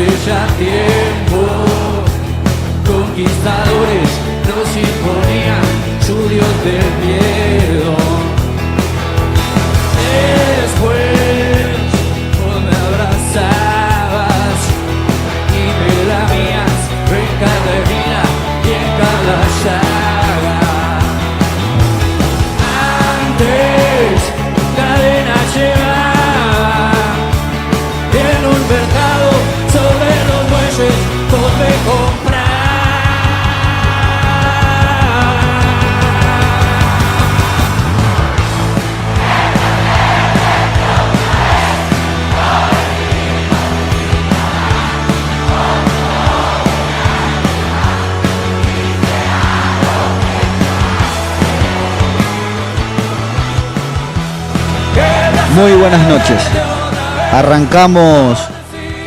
hace ya tiempo. Conquistadores nos imponían su Dios del miedo. Después vos me abrazabas y me lamías en cada esquina y en cada llaga. Antes cadena llevaba en un mercado sobre los bueyes vos me comprás. Muy buenas noches. Arrancamos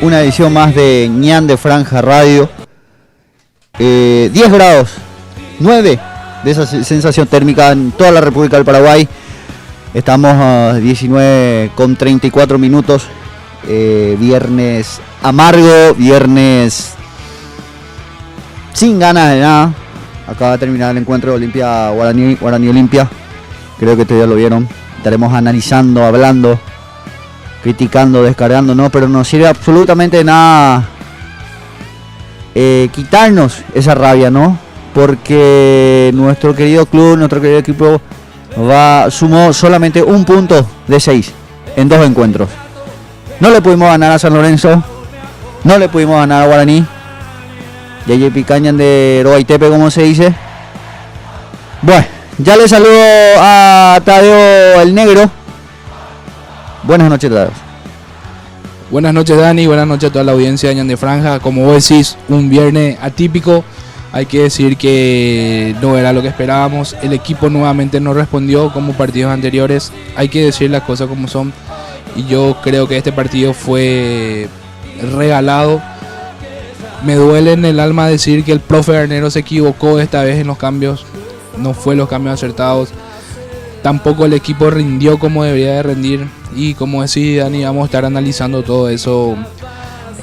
una edición más de Ñan de Franja Radio. 10 grados, 9 de esa sensación térmica en toda la República del Paraguay. Estamos a 19 con 34 minutos. Viernes amargo, viernes sin ganas de nada. Acaba de terminar el encuentro de Olimpia Guaraní Olimpia. Creo que ustedes ya lo vieron. Estaremos analizando, hablando, criticando, descargando, ¿no? Pero no sirve absolutamente de nada quitarnos esa rabia, ¿no? Porque nuestro querido club, nuestro querido equipo sumó solamente un punto de 6 en 2 encuentros. No le pudimos ganar a San Lorenzo, no le pudimos ganar a Guaraní, Yeye Picañan de Roaitepe, como se dice. Bueno. Ya le saludo a Tadeo el Negro. Buenas noches, Tadeo. Buenas noches, Dani. Buenas noches a toda la audiencia de Ñan de Franja. Como vos decís, un viernes atípico. Hay que decir que no era lo que esperábamos. El equipo nuevamente no respondió como partidos anteriores. Hay que decir las cosas como son. Y yo creo que este partido fue regalado. Me duele en el alma decir que el profe Garnero se equivocó esta vez en los cambios. No fue los cambios acertados. Tampoco el equipo rindió como debería de rendir. Y como decía Dani, vamos a estar analizando todo eso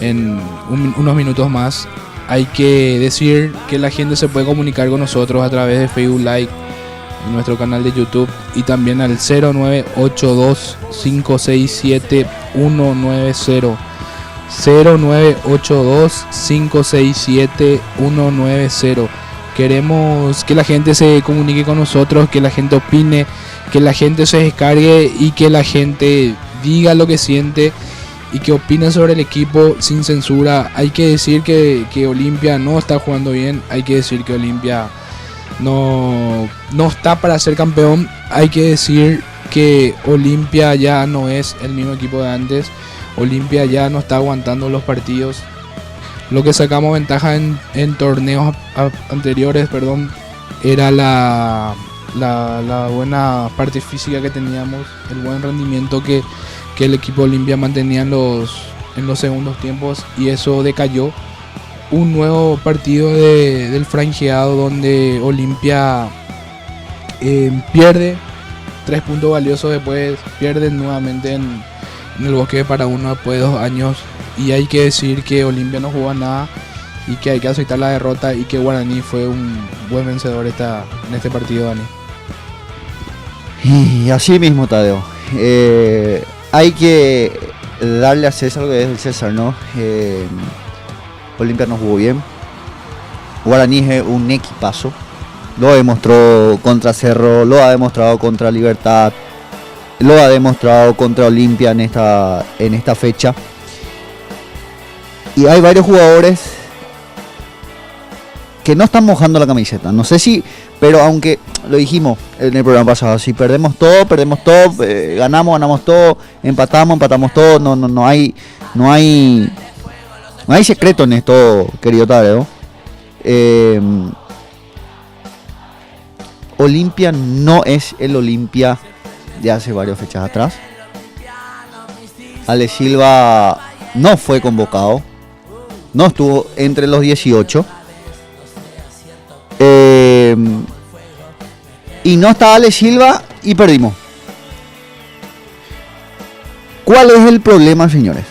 en unos minutos más. Hay que decir que la gente se puede comunicar con nosotros a través de Facebook Live, en nuestro canal de YouTube, y también al 0982-567-190. 0982-567-190. Queremos que la gente se comunique con nosotros, que la gente opine, que la gente se descargue y que la gente diga lo que siente y que opine sobre el equipo sin censura. Hay que decir que Olimpia no está jugando bien, hay que decir que Olimpia no está para ser campeón, hay que decir que Olimpia ya no es el mismo equipo de antes, Olimpia ya no está aguantando los partidos. Lo que sacamos ventaja en torneos anteriores, era la buena parte física que teníamos, el buen rendimiento que el equipo Olimpia mantenía en los segundos tiempos, y eso decayó. Un nuevo partido del franjeado donde Olimpia pierde 3 puntos valiosos, después pierde nuevamente en el Bosque de Paraguno después de 2 años. Y hay que decir que Olimpia no jugó nada y que hay que aceptar la derrota, y que Guaraní fue un buen vencedor en este partido, Dani. Y así mismo, Tadeo. Hay que darle a César lo que es el César, ¿no? Olimpia no jugó bien. Guaraní es un equipazo. Lo demostró contra Cerro, lo ha demostrado contra Libertad, lo ha demostrado contra Olimpia en esta fecha. Y hay varios jugadores que no están mojando la camiseta. No sé si, pero aunque lo dijimos en el programa pasado, si perdemos todo, ganamos todo, empatamos todo. No hay secreto en esto, querido Tadeo. Olimpia no es el Olimpia de hace varias fechas atrás. Ale Silva no fue convocado, no estuvo entre los 18. Y no está Ale Silva y perdimos. ¿Cuál es el problema, señores?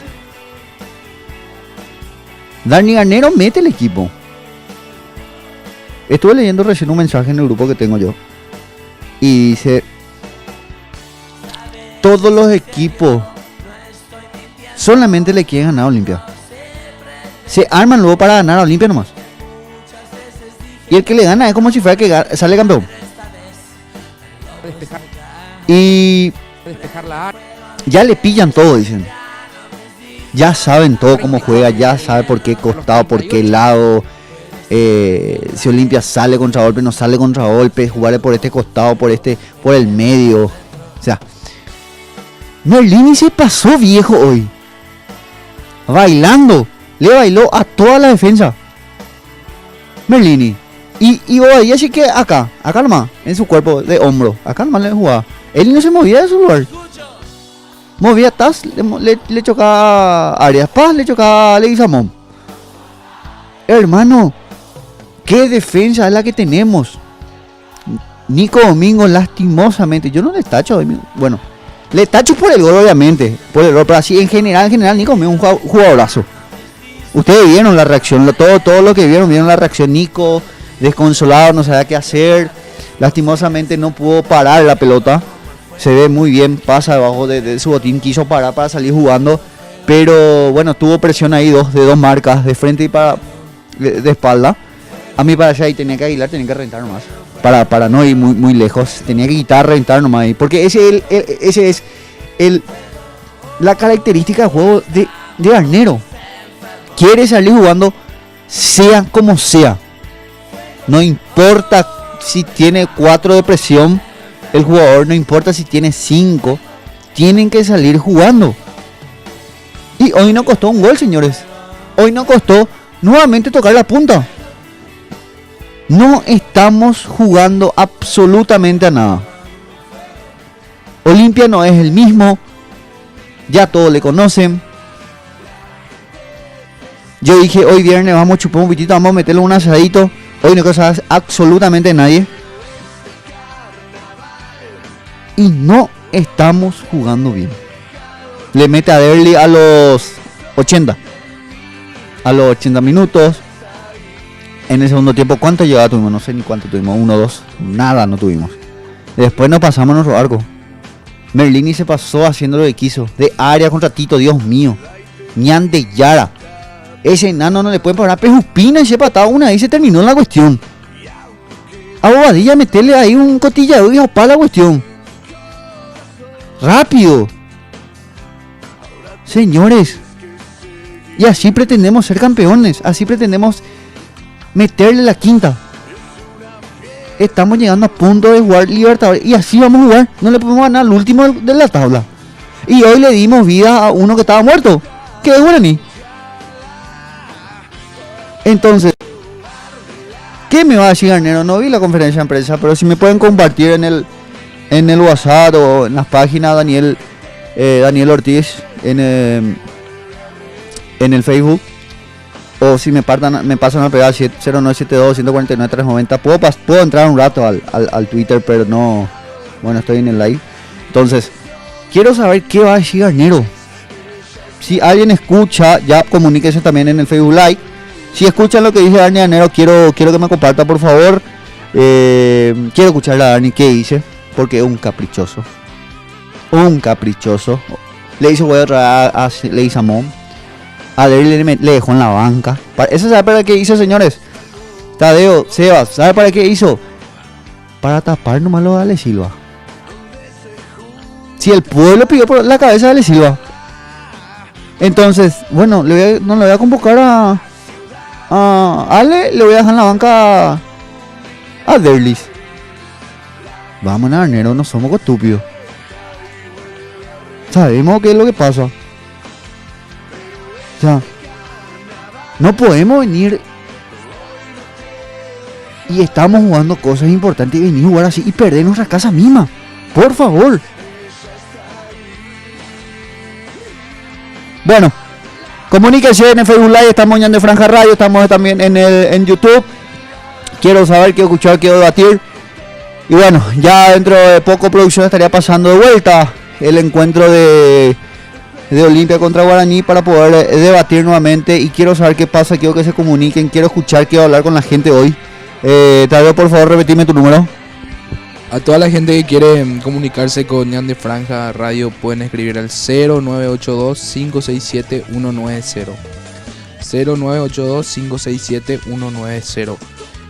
Dani Garnero mete el equipo. Estuve leyendo recién un mensaje en el grupo que tengo yo. Y dice: todos los equipos solamente le quieren ganar a Olimpia. Se arman luego para ganar a Olimpia nomás. Y el que le gana es como si fuera que sale campeón. Y ya le pillan todo, dicen. Ya saben todo cómo juega, ya sabe por qué costado, por qué lado. Si Olimpia sale contra golpe, no sale contra golpe, jugarle por este costado, por el medio. O sea, Merlini se pasó viejo hoy. Bailando. Le bailó a toda la defensa. Merlini. Y Bobadilla sí que acá nomás, en su cuerpo de hombro. Acá nomás le jugaba. Él no se movía de su lugar. Movía Taz, le chocaba Arias Paz, le chocaba Leguizamón. Hermano, qué defensa es la que tenemos. Nico Domingo, lastimosamente, yo no le tacho. Bueno, le tacho por el gol, obviamente. Por el gol, pero así en general, Nico Domingo es un jugadorazo. Ustedes vieron la reacción, todo lo que vieron la reacción. Nico, desconsolado, no sabía qué hacer. Lastimosamente no pudo parar la pelota. Se ve muy bien, pasa debajo de su botín, quiso parar para salir jugando. Pero bueno, tuvo presión ahí de dos marcas, de frente y de espalda. A mí para allá ahí tenía que aguilar, tenía que reventar nomás. Para no ir muy lejos, tenía que quitar, reventar nomás ahí. Porque ese es la característica del juego de Garnero. Quiere salir jugando sea como sea. No importa si tiene 4 de presión el jugador, no importa si tiene 5. Tienen que salir jugando. Y hoy no costó un gol, señores. Hoy no costó nuevamente tocar la punta. No estamos jugando absolutamente a nada. Olimpia no es el mismo. Ya todos le conocen. Yo dije, hoy viernes vamos a chupar un pitito, vamos a meterle un asadito. Hoy no cosa absolutamente nadie. Y no estamos jugando bien. Le mete a Derli a los 80. A los 80 minutos. En el segundo tiempo, ¿cuánto llegada tuvimos? No sé ni cuánto tuvimos. 1, 2. Nada no tuvimos. Después nos pasamos a nuestro arco. Merlini se pasó haciendo lo que quiso. De área contra Tito, Dios mío. Ñan de Yara. Ese enano no le pueden parar Pejupina y se pataba una y se terminó la cuestión. A Bobadilla meterle ahí un cotillado y para la cuestión. Rápido. Señores. Y así pretendemos ser campeones. Así pretendemos meterle la quinta. Estamos llegando a punto de jugar Libertadores. Y así vamos a jugar. No le podemos ganar al último de la tabla. Y hoy le dimos vida a uno que estaba muerto. Que es Guaraní. Entonces, ¿qué me va a decir Garnero? No vi la conferencia de prensa, pero si me pueden compartir en el WhatsApp o en las páginas Daniel Ortiz en el Facebook, o si me pasan a pegar 0972-149-390. Puedo entrar un rato al Twitter, pero no, bueno, estoy en el live. Entonces, quiero saber qué va a decir Garnero. Si alguien escucha, ya comuníquese también en el Facebook Live. Si escuchan lo que dice Dani Garnero, quiero que me comparta, por favor. Quiero escuchar a Dani qué dice, porque es un caprichoso. Le hizo huevo a Leguizamón. A Derli le dejó en la banca. ¿Eso sabe para qué hizo, señores? Tadeo, Sebas, ¿sabe para qué hizo? Para tapar nomás lo de Ale Silva. Si el pueblo pidió por la cabeza de Ale Silva. Entonces, bueno, no le voy a convocar a Ale, le voy a dejar en la banca a Derlis. Vamos, Garnero, no somos estúpidos. Sabemos qué es lo que pasa. O sea, no podemos venir y estamos jugando cosas importantes y venir a jugar así y perder nuestra casa misma. Por favor. Bueno, comuníquese en el Facebook Live, estamos en de Franja Radio, estamos también en YouTube. Quiero saber, quiero escuchar, quiero debatir. Y bueno, ya dentro de poco producción estaría pasando de vuelta el encuentro de de Olimpia contra Guaraní para poder debatir nuevamente, y quiero saber qué pasa, quiero que se comuniquen, quiero escuchar, quiero hablar con la gente hoy. Tadeo, por favor, repetime tu número. A toda la gente que quiere comunicarse con Ñan de Franja Radio pueden escribir al 0982-567-190. 0982-567-190.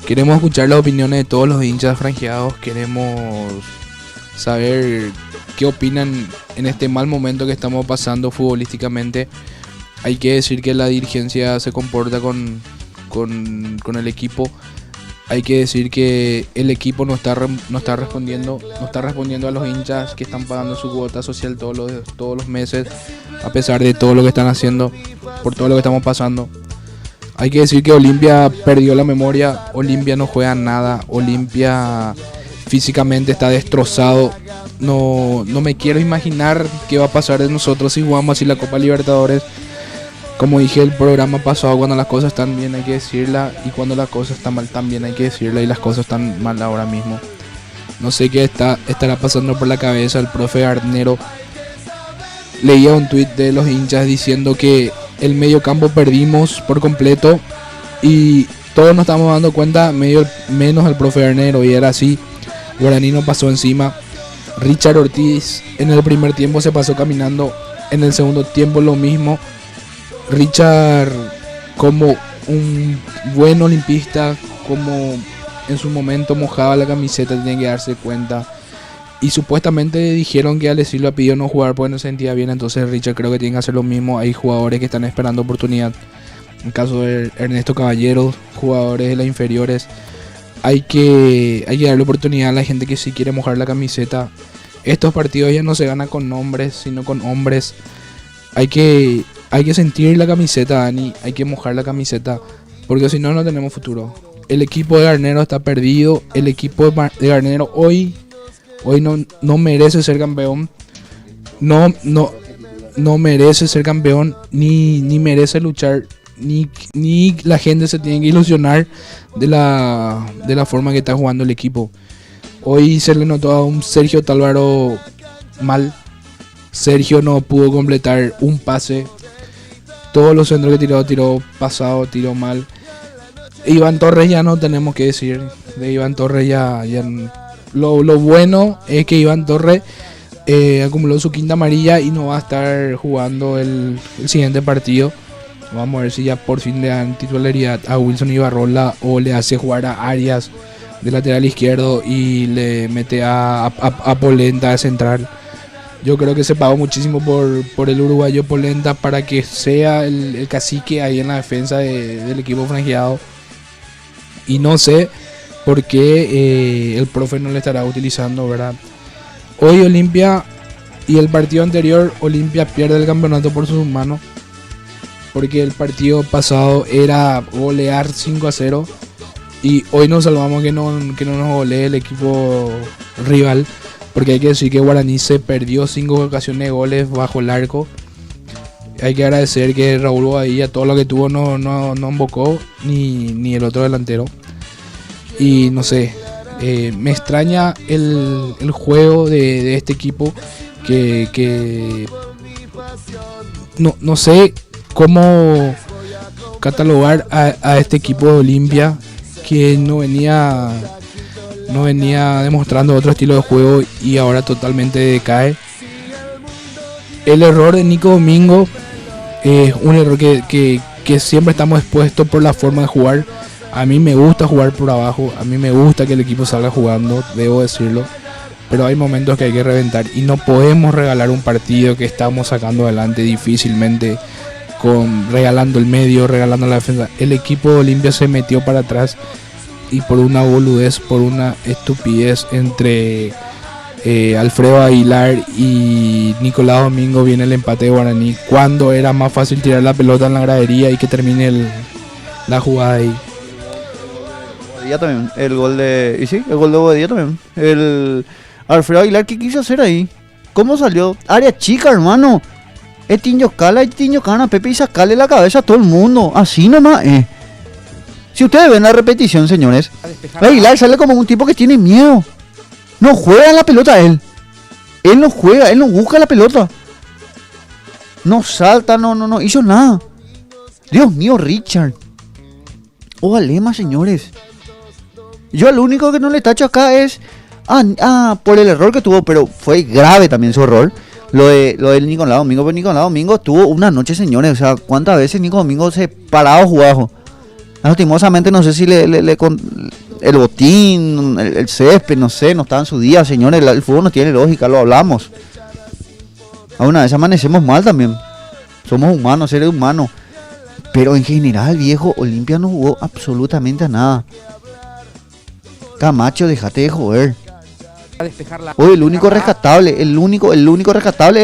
Queremos escuchar las opiniones de todos los hinchas franjeados. Queremos saber qué opinan en este mal momento que estamos pasando futbolísticamente. Hay que decir que la dirigencia se comporta con el equipo. Hay que decir que el equipo no está respondiendo a los hinchas que están pagando su cuota social todos los meses, a pesar de todo lo que están haciendo, por todo lo que estamos pasando. Hay que decir que Olimpia perdió la memoria, Olimpia no juega nada, Olimpia físicamente está destrozado. No me quiero imaginar qué va a pasar de nosotros si jugamos así la Copa Libertadores. Como dije el programa pasado, cuando las cosas están bien hay que decirla, y cuando las cosas están mal también hay que decirla, y las cosas están mal ahora mismo. No sé qué estará pasando por la cabeza el profe Garnero. Leía un tuit de los hinchas diciendo que el medio campo perdimos por completo y todos nos estamos dando cuenta, menos el profe Garnero, y era así. Guaraní no pasó encima. Richard Ortiz en el primer tiempo se pasó caminando, en el segundo tiempo lo mismo. Richard, como un buen olimpista, como en su momento mojaba la camiseta, tiene que darse cuenta. Y supuestamente dijeron que Alessio le pidió no jugar porque no se sentía bien, entonces Richard creo que tiene que hacer lo mismo. Hay jugadores que están esperando oportunidad. En el caso de Ernesto Caballero, jugadores de las inferiores, hay que darle oportunidad a la gente que sí quiere mojar la camiseta. Estos partidos ya no se ganan con nombres, sino con hombres. Hay que sentir la camiseta, Dani, hay que mojar la camiseta, porque si no, no tenemos futuro. El equipo de Garnero está perdido, el equipo de Garnero hoy no merece ser campeón, no merece ser campeón, ni merece luchar, ni la gente se tiene que ilusionar de la forma que está jugando el equipo. Hoy se le notó a un Sergio Tálvaro mal. Sergio no pudo completar un pase. Todos los centros que tiró pasado, tiró mal. Iván Torres ya no tenemos que decir. De Iván Torres ya lo bueno es que Iván Torres acumuló su quinta amarilla y no va a estar jugando el siguiente partido. Vamos a ver si ya por fin le dan titularidad a Wilson Ibarrola o le hace jugar a Arias de lateral izquierdo y le mete a Polenta de central. Yo creo que se pagó muchísimo por el uruguayo Polenta para que sea el cacique ahí en la defensa del equipo franjeado. Y no sé por qué el profe no le estará utilizando, ¿verdad? Hoy Olimpia y el partido anterior, Olimpia pierde el campeonato por sus manos. Porque el partido pasado era golear 5-0. Y hoy nos salvamos que no nos golee el equipo rival. Porque hay que decir que Guaraní se perdió 5 ocasiones de goles bajo el arco. Hay que agradecer que Raúl Bobadilla todo lo que tuvo no embocó ni el otro delantero. Y no sé, me extraña el juego de este equipo que no sé cómo catalogar a este equipo de Olimpia que no venía demostrando otro estilo de juego y ahora totalmente decae. El error de Nico Domingo es un error que siempre estamos expuestos por la forma de jugar. A mí me gusta jugar por abajo, a mí me gusta que el equipo salga jugando, debo decirlo, pero hay momentos que hay que reventar y no podemos regalar un partido que estamos sacando adelante difícilmente regalando el medio, regalando la defensa. El equipo de Olimpia se metió para atrás y por una boludez, por una estupidez entre Alfredo Aguilar y Nicolás Domingo viene el empate de Guaraní, cuando era más fácil tirar la pelota en la gradería y que termine la jugada ahí. También el gol de... Y sí, el gol de Bobadilla también. El Alfredo Aguilar, ¿qué quiso hacer ahí? ¿Cómo salió? Área chica, hermano. Es Tinho Cala y Tinho Cana, Pepe, y sacarle la cabeza a todo el mundo. Así nomás, Si ustedes ven la repetición, señores, Aguilar sale como un tipo que tiene miedo. No juega la pelota él. Él no juega, él no busca la pelota. No salta, no hizo nada. Dios mío, Richard. Ojalá, señores. Yo lo único que no le tacho acá es por el error que tuvo, pero fue grave también su error. Lo del Nicolás Domingo, pero Nicolás Domingo tuvo una noche, señores. O sea, ¿cuántas veces Nico Domingo se paraba jugado? Lastimosamente no sé si el botín, el césped, no sé, no estaba en su día, señores. El fútbol no tiene lógica, lo hablamos. A una vez amanecemos mal también. Somos humanos, seres humanos. Pero en general, viejo, Olimpia no jugó absolutamente a nada. Camacho, déjate de joder. Hoy el único rescatable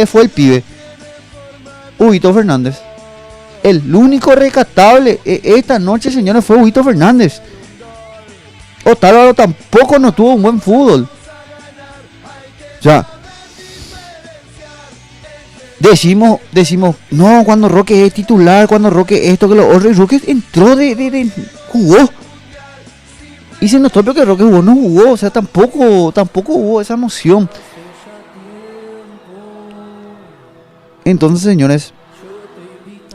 fue el pibe. Huguito Fernández. El único rescatable esta noche, señores, fue Huguito Fernández. Otálvaro tampoco no tuvo un buen fútbol. O sea, decimos, no, cuando Roque es titular, cuando Roque esto, que lo otro, y Roque entró jugó. Y se notó que Roque jugó, no jugó, o sea, tampoco hubo esa emoción. Entonces, señores,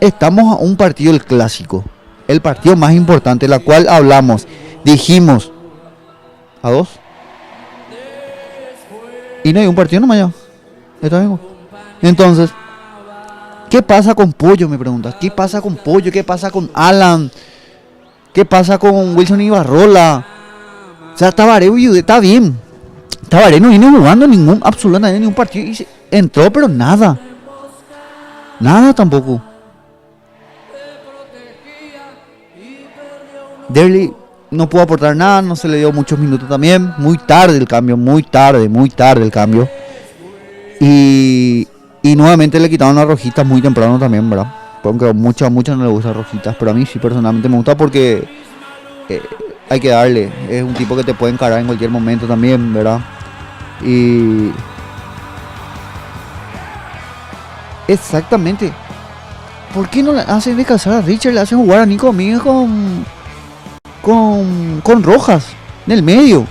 estamos a un partido del clásico, el partido más importante, la cual hablamos, dijimos, ¿a 2? Y no hay un partido nomás ya. Está bien. Entonces, ¿qué pasa con Pollo? Me preguntas. ¿Qué pasa con Pollo? ¿Qué pasa con Alan? ¿Qué pasa con Wilson Ibarrola? O sea, Tabaré está bien. Tabaré no viene jugando absolutamente ningún partido. Y entró, pero nada. Nada tampoco. Derly no pudo aportar nada, no se le dio muchos minutos también. Muy tarde el cambio, muy tarde el cambio. Y nuevamente le quitaron las rojitas muy temprano también, ¿verdad? Aunque a muchos no le gustan rojitas, pero a mí sí personalmente me gusta porque hay que darle. Es un tipo que te puede encarar en cualquier momento también, ¿verdad? Y exactamente. ¿Por qué no le hacen descansar a Richard? Le hacen jugar a Nico Miguel con Rojas en el medio.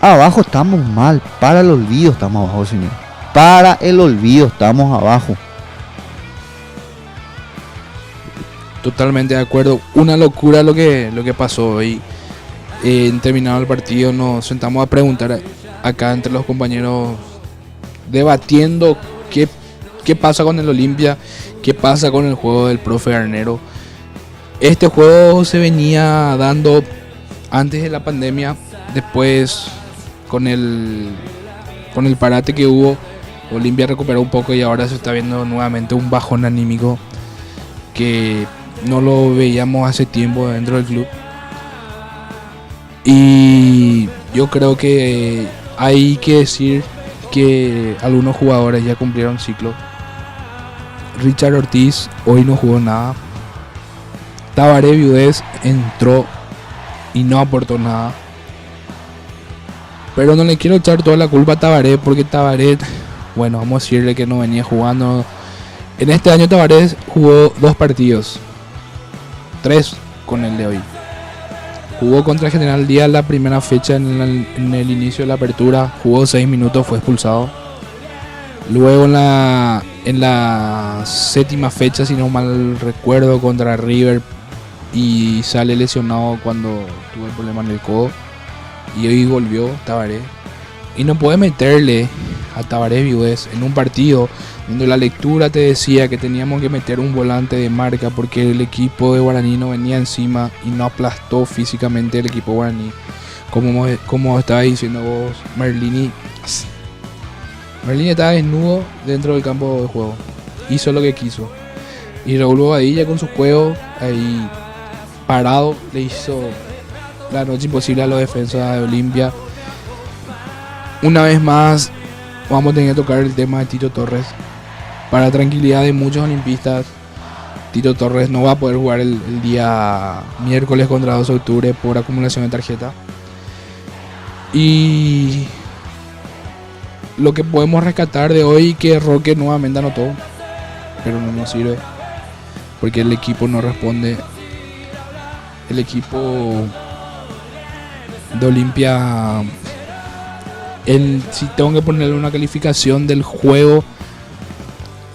Abajo estamos mal. Para el olvido estamos abajo, señor. Para el olvido estamos abajo. Totalmente de acuerdo. Una locura lo que pasó hoy. Terminado el partido, nos sentamos a preguntar acá entre los compañeros, debatiendo qué pasa con el Olimpia, qué pasa con el juego del profe Garnero. Este juego se venía dando antes de la pandemia, después con el parate que hubo, Olimpia recuperó un poco y ahora se está viendo nuevamente un bajón anímico que no lo veíamos hace tiempo dentro del club. Y yo creo que hay que decir que algunos jugadores ya cumplieron ciclo. Richard Ortiz hoy no jugó nada. Tabaré Viudés entró y no aportó nada. Pero no le quiero echar toda la culpa a Tabaré, porque Tabaré, bueno, vamos a decirle que no venía jugando. En este año Tabaré jugó 2 partidos, 3 con el de hoy. Jugó contra General Díaz la primera fecha en el inicio de la apertura, jugó 6 minutos, fue expulsado. Luego en la séptima fecha, si no mal recuerdo, contra River, y sale lesionado cuando tuvo el problema en el codo. Y hoy volvió Tabaré. Y no puede meterle a Tabaré Viudés en un partido donde la lectura te decía que teníamos que meter un volante de marca porque el equipo de Guaraní no venía encima y no aplastó físicamente el equipo Guaraní. Como estaba diciendo vos, Merlini estaba desnudo dentro del campo de juego. Hizo lo que quiso. Y Raúl Bobadilla con su juego ahí parado le hizo la noche imposible a los defensas de Olimpia. Una vez más vamos a tener que tocar el tema de Tito Torres. Para tranquilidad de muchos olimpistas, Tito Torres no va a poder jugar el día miércoles contra 2 de octubre por acumulación de tarjeta. Y lo que podemos rescatar de hoy, que Roque nuevamente anotó, pero no nos sirve porque el equipo no responde. El equipo de Olimpia, si tengo que ponerle una calificación del juego,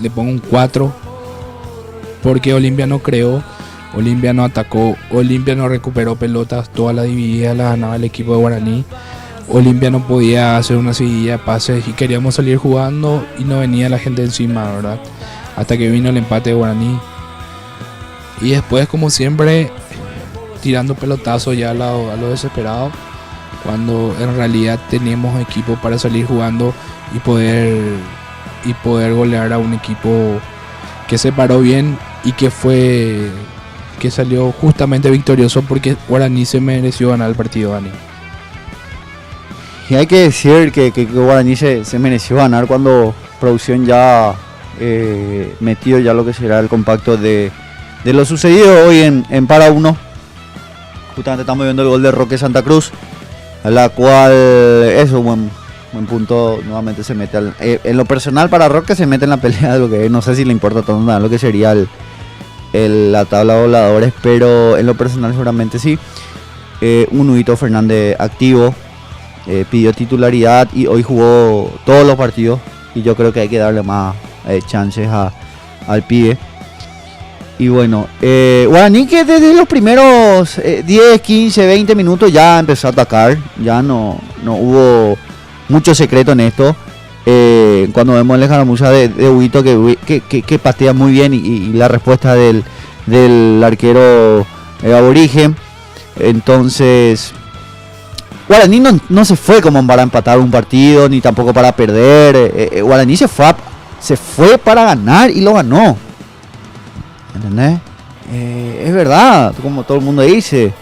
le pongo un 4, porque Olimpia no creó, Olimpia no atacó, Olimpia no recuperó pelotas, toda la dividida la ganaba el equipo de Guaraní. Olimpia no podía hacer una seguidilla de pases y queríamos salir jugando y no venía la gente encima, ¿verdad? Hasta que vino el empate de Guaraní. Y después, como siempre, tirando pelotazos ya a lo desesperado, cuando en realidad tenemos equipo para salir jugando y poder golear a un equipo que se paró bien y que salió justamente victorioso, porque Guaraní se mereció ganar el partido, Dani. Y hay que decir que Guaraní se mereció ganar cuando producción ya metió ya lo que será el compacto de lo sucedido hoy en Para Uno. Justamente estamos viendo el gol de Roque Santa Cruz, a la cual es un buen punto. Nuevamente se mete en lo personal para Roque, se mete en la pelea de lo que no sé si le importa tanto nada lo que sería la tabla de voladores, pero en lo personal seguramente sí. Un Huguito Fernández activo, pidió titularidad y hoy jugó todos los partidos, y yo creo que hay que darle más chances al pibe. Y bueno, Guaraní, que desde los primeros 10, 15, 20 minutos ya empezó a atacar, ya no hubo mucho secreto en esto. Cuando vemos la escaramuza de Huguito que patea muy bien, y la respuesta del arquero aborigen. Entonces Guaraní no se fue como para empatar un partido, ni tampoco para perder. Guaraní se fue para ganar y lo ganó. ¿Entendés? Es verdad, como todo el mundo dice.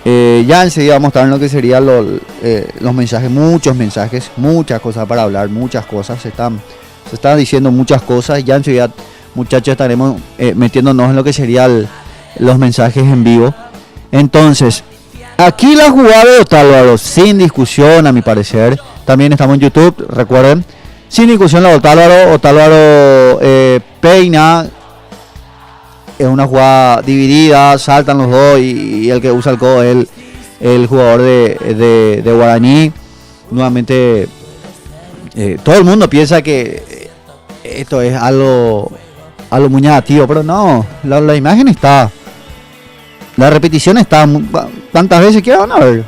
Ya enseguida vamos a estar en lo que serían los mensajes, muchos mensajes, muchas cosas para hablar, muchas cosas. Se están diciendo muchas cosas. Ya enseguida, muchachos, estaremos metiéndonos en lo que serían los mensajes en vivo. Entonces, aquí la jugada de Otálvaro, sin discusión a mi parecer. También estamos en YouTube, recuerden. Sin discusión la de Otálvaro. Otálvaro peina. Es una jugada dividida, saltan los dos y el que usa el codo es el jugador de Guaraní. Nuevamente, todo el mundo piensa que esto es algo muy negativo, pero no, la imagen está. La repetición está. ¿Cuántas veces quieran? A ver,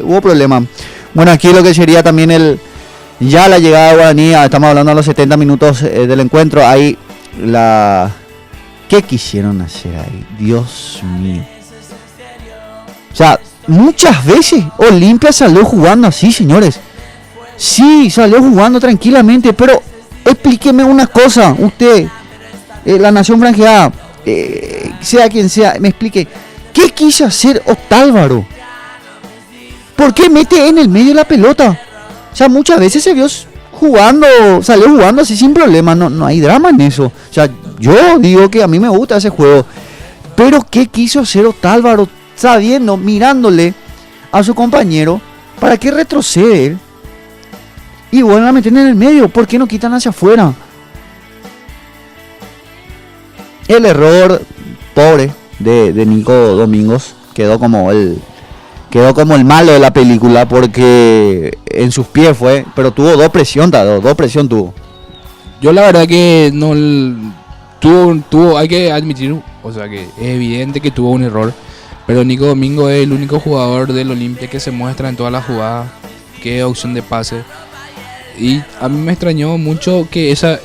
hubo problema. Bueno, aquí lo que sería también ya la llegada de Guaraní. Estamos hablando a los 70 minutos del encuentro. Ahí ¿qué quisieron hacer ahí? Dios mío. O sea, muchas veces Olimpia salió jugando así, señores. Sí, salió jugando tranquilamente, pero explíqueme una cosa, usted, la nación franjeada, sea quien sea, me explique, ¿qué quiso hacer Otálvaro? ¿Por qué mete en el medio la pelota? O sea, muchas veces se vio salió jugando así sin problema, no hay drama en eso. O sea, yo digo que a mí me gusta ese juego, pero ¿qué quiso hacer Otálvaro sabiendo, mirándole a su compañero? ¿Para qué retroceder y vuelven a meter en el medio? ¿Por qué no quitan hacia afuera? El error pobre de Nico Domingos quedó como el malo de la película, porque en sus pies fue, pero tuvo dos presión tuvo. Yo la verdad que no tuvo, hay que admitir, o sea que es evidente que tuvo un error, pero Nico Domingo es el único jugador del Olimpia que se muestra en todas las jugadas, que es opción de pase. Y a mí me extrañó mucho que esa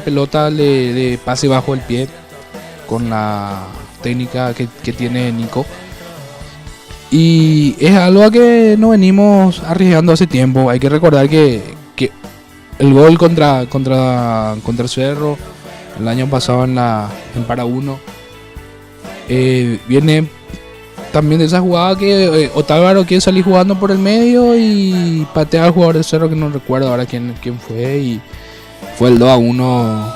pelota le pase bajo el pie con la técnica que tiene Nico. Y es algo a que nos venimos arriesgando hace tiempo. Hay que recordar que el gol contra Cerro el año pasado en Para Uno viene también de esa jugada que Otálvaro quiere salir jugando por el medio y patea al jugador de Cerro, que no recuerdo ahora quién fue, y fue el 2-1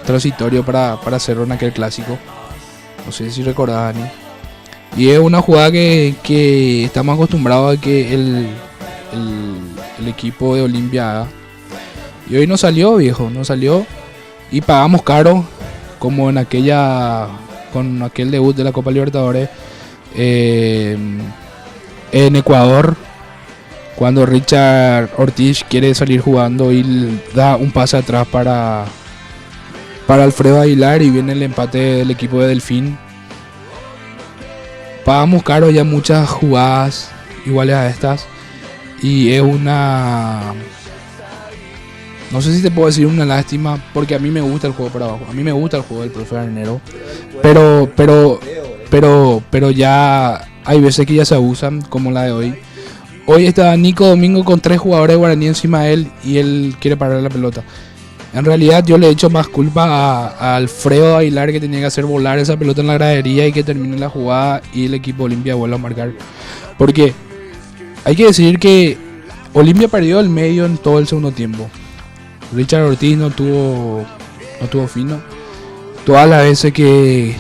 transitorio para Cerro en aquel clásico. No sé si recordás, Dani. Y es una jugada que estamos acostumbrados a que el equipo de Olimpia haga. Y hoy no salió, viejo, no salió. Y pagamos caro, como con aquel debut de la Copa Libertadores en Ecuador, cuando Richard Ortiz quiere salir jugando y da un pase atrás para para Alfredo Aguilar y viene el empate del equipo de Delfín. Pagamos caro ya muchas jugadas iguales a estas y es una... No sé si te puedo decir una lástima, porque a mí me gusta el juego por abajo. A mí me gusta el juego del profe Garnero. Pero ya hay veces que ya se abusan, como la de hoy. Hoy está Nico Domingo con 3 jugadores de Guaraní encima de él y él quiere parar la pelota. En realidad yo le he hecho más culpa a Alfredo Aguilar, que tenía que hacer volar esa pelota en la gradería y que termine la jugada y el equipo Olimpia vuelva a marcar. Porque hay que decir que Olimpia perdió el medio en todo el segundo tiempo. Richard Ortiz no tuvo fino. Todas las veces que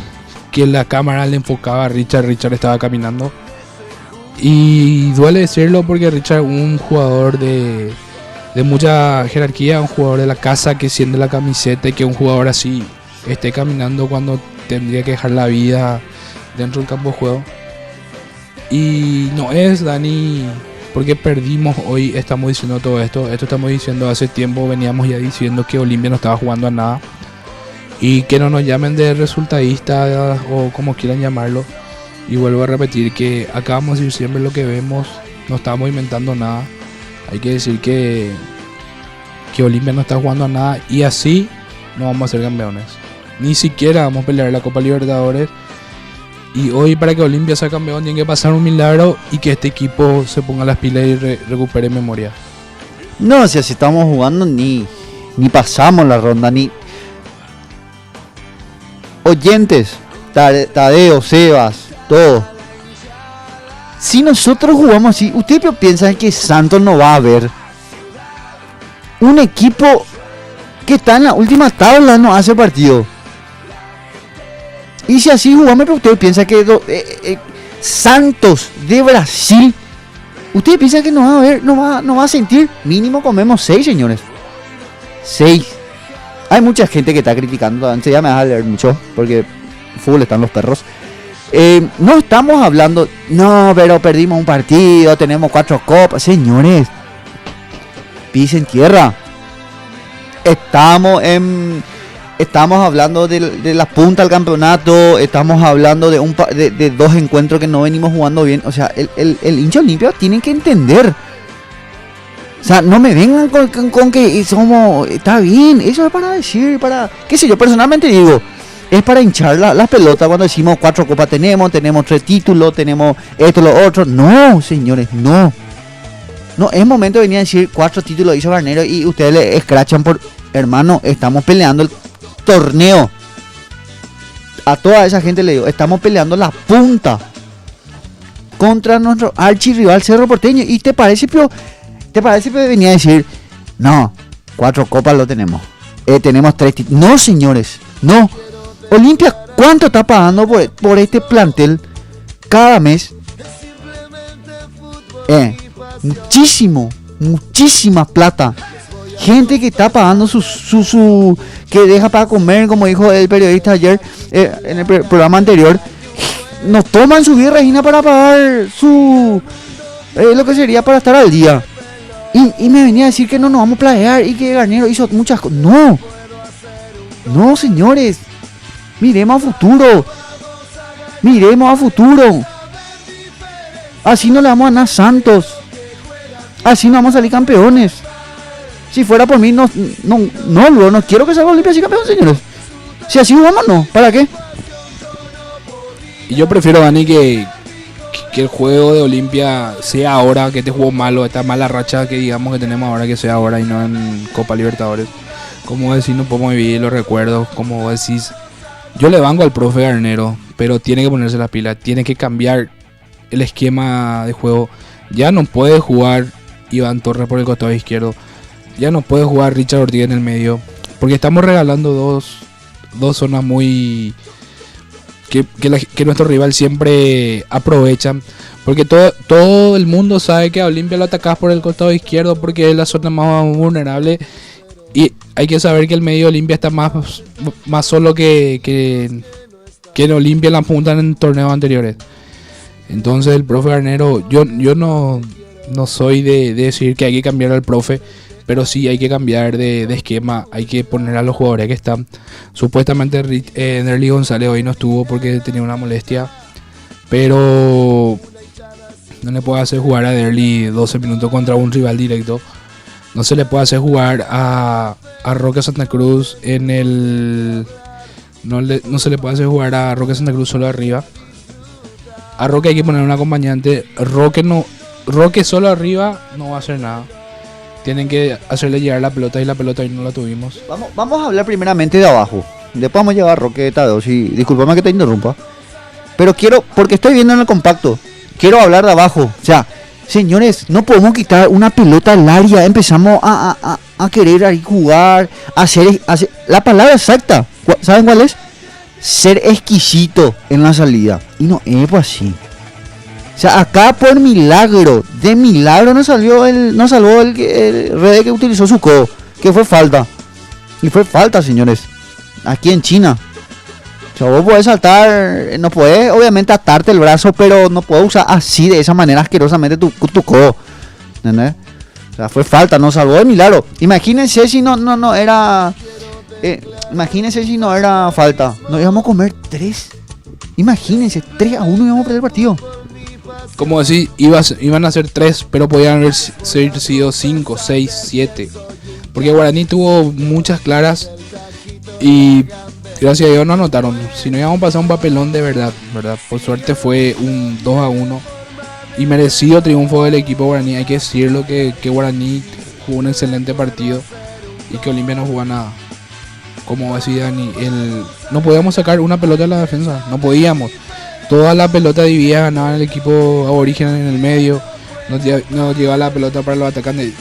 la cámara le enfocaba a Richard estaba caminando. Y duele decirlo porque Richard es un jugador de mucha jerarquía, un jugador de la casa que siente la camiseta y que un jugador así esté caminando cuando tendría que dejar la vida dentro del campo de juego. Y no es, Dani, porque perdimos hoy, estamos diciendo todo esto. Esto estamos diciendo hace tiempo, veníamos ya diciendo que Olimpia no estaba jugando a nada. Y que no nos llamen de resultadistas o como quieran llamarlo. Y vuelvo a repetir que acá vamos a decir siempre lo que vemos, no estamos inventando nada. Hay que decir que Olimpia no está jugando a nada y así no vamos a ser campeones. Ni siquiera vamos a pelear la Copa Libertadores. Y hoy, para que Olimpia sea campeón, tiene que pasar un milagro y que este equipo se ponga las pilas y recupere memoria. No, si así estamos jugando ni pasamos la ronda, ni... Oyentes, Tadeo, Sebas, todo. Si nosotros jugamos así, ¿ustedes piensan que Santos no va a ver? Un equipo que está en la última tabla no hace partido. Y si así jugamos, pero ustedes piensan que Santos de Brasil, ustedes piensan que no va a ver, no va a sentir. Mínimo comemos 6, señores. 6. Hay mucha gente que está criticando. Antes ya me vas a leer mucho, porque fútbol están los perros. No estamos hablando, no, pero perdimos un partido, tenemos 4 copas. Señores, pisen tierra. Estamos hablando de la punta del campeonato. Estamos hablando de 2 encuentros que no venimos jugando bien. O sea, el hincha Olimpia tiene que entender. O sea, no me vengan con que somos... Está bien, eso es para decir, para... Qué sé yo, personalmente digo, es para hinchar las pelotas cuando decimos 4 copas tenemos 3 títulos, tenemos esto, lo otro. No, señores, no. No, es momento de venir a decir 4 títulos hizo Garnero y ustedes le escrachan por... Hermano, estamos peleando el torneo. A toda esa gente le digo, estamos peleando la punta contra nuestro archirrival Cerro Porteño. ¿Y te parece, pero venía a decir, no, 4 copas lo tenemos, tenemos 3 títulos? No, señores, no. Olimpia, ¿cuánto está pagando por este plantel cada mes? Muchísima plata. Gente que está pagando su que deja para comer, como dijo el periodista ayer en el programa anterior. No toman su birra Regina para pagar lo que sería para estar al día. Y me venía a decir que no nos vamos a planear y que Garnero hizo muchas cosas. No, señores. Miremos a futuro. Así no le vamos a ganar a Santos. Así no vamos a salir campeones. Si fuera por mí, no quiero que salga Olimpia así campeón, señores. Si así jugamos, no. ¿Para qué? Y yo prefiero, Dani, que el juego de Olimpia sea ahora, que este juego malo, esta mala racha que digamos que tenemos ahora, que sea ahora y no en Copa Libertadores. Como decís, no podemos vivir los recuerdos. Como decís, yo le banco al profe Garnero, pero tiene que ponerse las pilas, tiene que cambiar el esquema de juego. Ya no puede jugar Iván Torres por el costado izquierdo. Ya no puede jugar Richard Ortiz en el medio, porque estamos regalando dos zonas muy que nuestro rival siempre aprovecha, porque todo el mundo sabe que a Olimpia lo atacás por el costado izquierdo porque es la zona más vulnerable, y hay que saber que el medio de Olimpia está más solo que en Olimpia la punta en torneos anteriores. Entonces el profe Garnero, yo no soy de decir que hay que cambiar al profe, Pero sí hay que cambiar de esquema, hay que poner a los jugadores que están. Supuestamente Nerly González hoy no estuvo porque tenía una molestia, pero no le puede hacer jugar a Derly 12 minutos contra un rival directo. No se le puede hacer jugar a Roque Santa Cruz en el... No se le puede hacer jugar a Roque Santa Cruz solo arriba. A Roque hay que poner un acompañante. Roque solo arriba no va a hacer nada. Tienen que hacerle llegar la pelota y la pelota ahí no la tuvimos. Vamos a hablar primeramente de abajo. Después vamos a llevar a Roque Tadeo. Sí, discúlpame que te interrumpa. Pero quiero, porque estoy viendo en el compacto, quiero hablar de abajo. O sea, señores, no podemos quitar una pelota al área. Empezamos a querer ahí jugar, hacer la palabra exacta. ¿Saben cuál es? Ser exquisito en la salida. Y no es pues así. O sea, acá por milagro, de milagro no salvó el Rede que utilizó su codo, que fue falta. Y fue falta, señores. Aquí en China. O sea, vos podés saltar, no podés obviamente atarte el brazo, pero no podés usar así, de esa manera asquerosamente tu codo. ¿Entendés? O sea, fue falta, no salvó de milagro. Imagínense si no era... imagínense si no era falta. Nos íbamos a comer 3. Imagínense, 3-1 íbamos a perder el partido. Como decir, iban a ser 3, pero podían haber sido 5, 6, 7. Porque Guaraní tuvo muchas claras y gracias a Dios no anotaron. Si no íbamos a pasar un papelón de verdad. Por suerte fue un 2-1 y merecido triunfo del equipo Guaraní. Hay que decirlo que Guaraní jugó un excelente partido y que Olimpia no jugó nada. Como decía Dani, no podíamos sacar una pelota de la defensa, no podíamos. Toda la pelota dividida ganaba el equipo aborigen en el medio. No llegaba la pelota para los atacantes.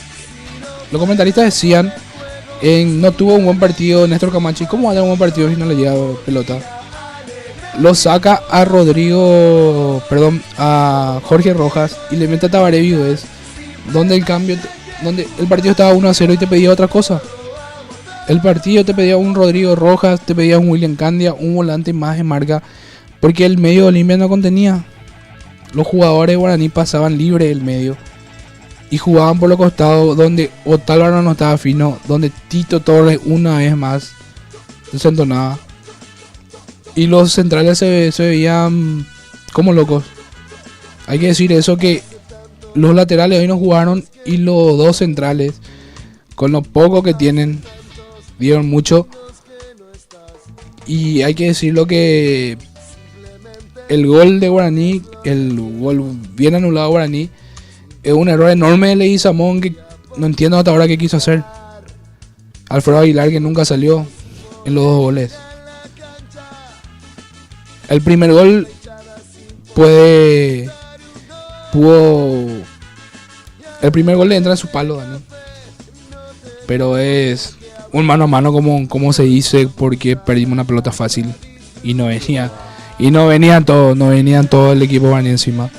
Los comentaristas decían, no tuvo un buen partido Néstor Camacho. ¿Cómo va a tener un buen partido si no le llega pelota? Lo saca a Jorge Rojas y le mete a Tabaré Vives, donde el partido estaba 1-0 y te pedía otra cosa. El partido te pedía un Rodrigo Rojas, te pedía un William Candia, un volante más de marca. Porque el medio de Olimpia no contenía. Los jugadores de Guaraní pasaban libre el medio y jugaban por los costados, donde Otálvaro no estaba fino, donde Tito Torres una vez más desentonaba. Y los centrales se veían como locos. Hay que decir eso, que los laterales hoy no jugaron y los dos centrales, con lo poco que tienen, dieron mucho. Y hay que decirlo que el gol de Guaraní, el gol bien anulado de Guaraní, es un error enorme de Leguizamón, que no entiendo hasta ahora qué quiso hacer. Alfredo Aguilar, que nunca salió en los 2 goles. El primer gol el primer gol le entra en su palo, Dani. Pero es un mano a mano, como se dice, porque perdimos una pelota fácil y no venían todo el equipo Guaraní encima.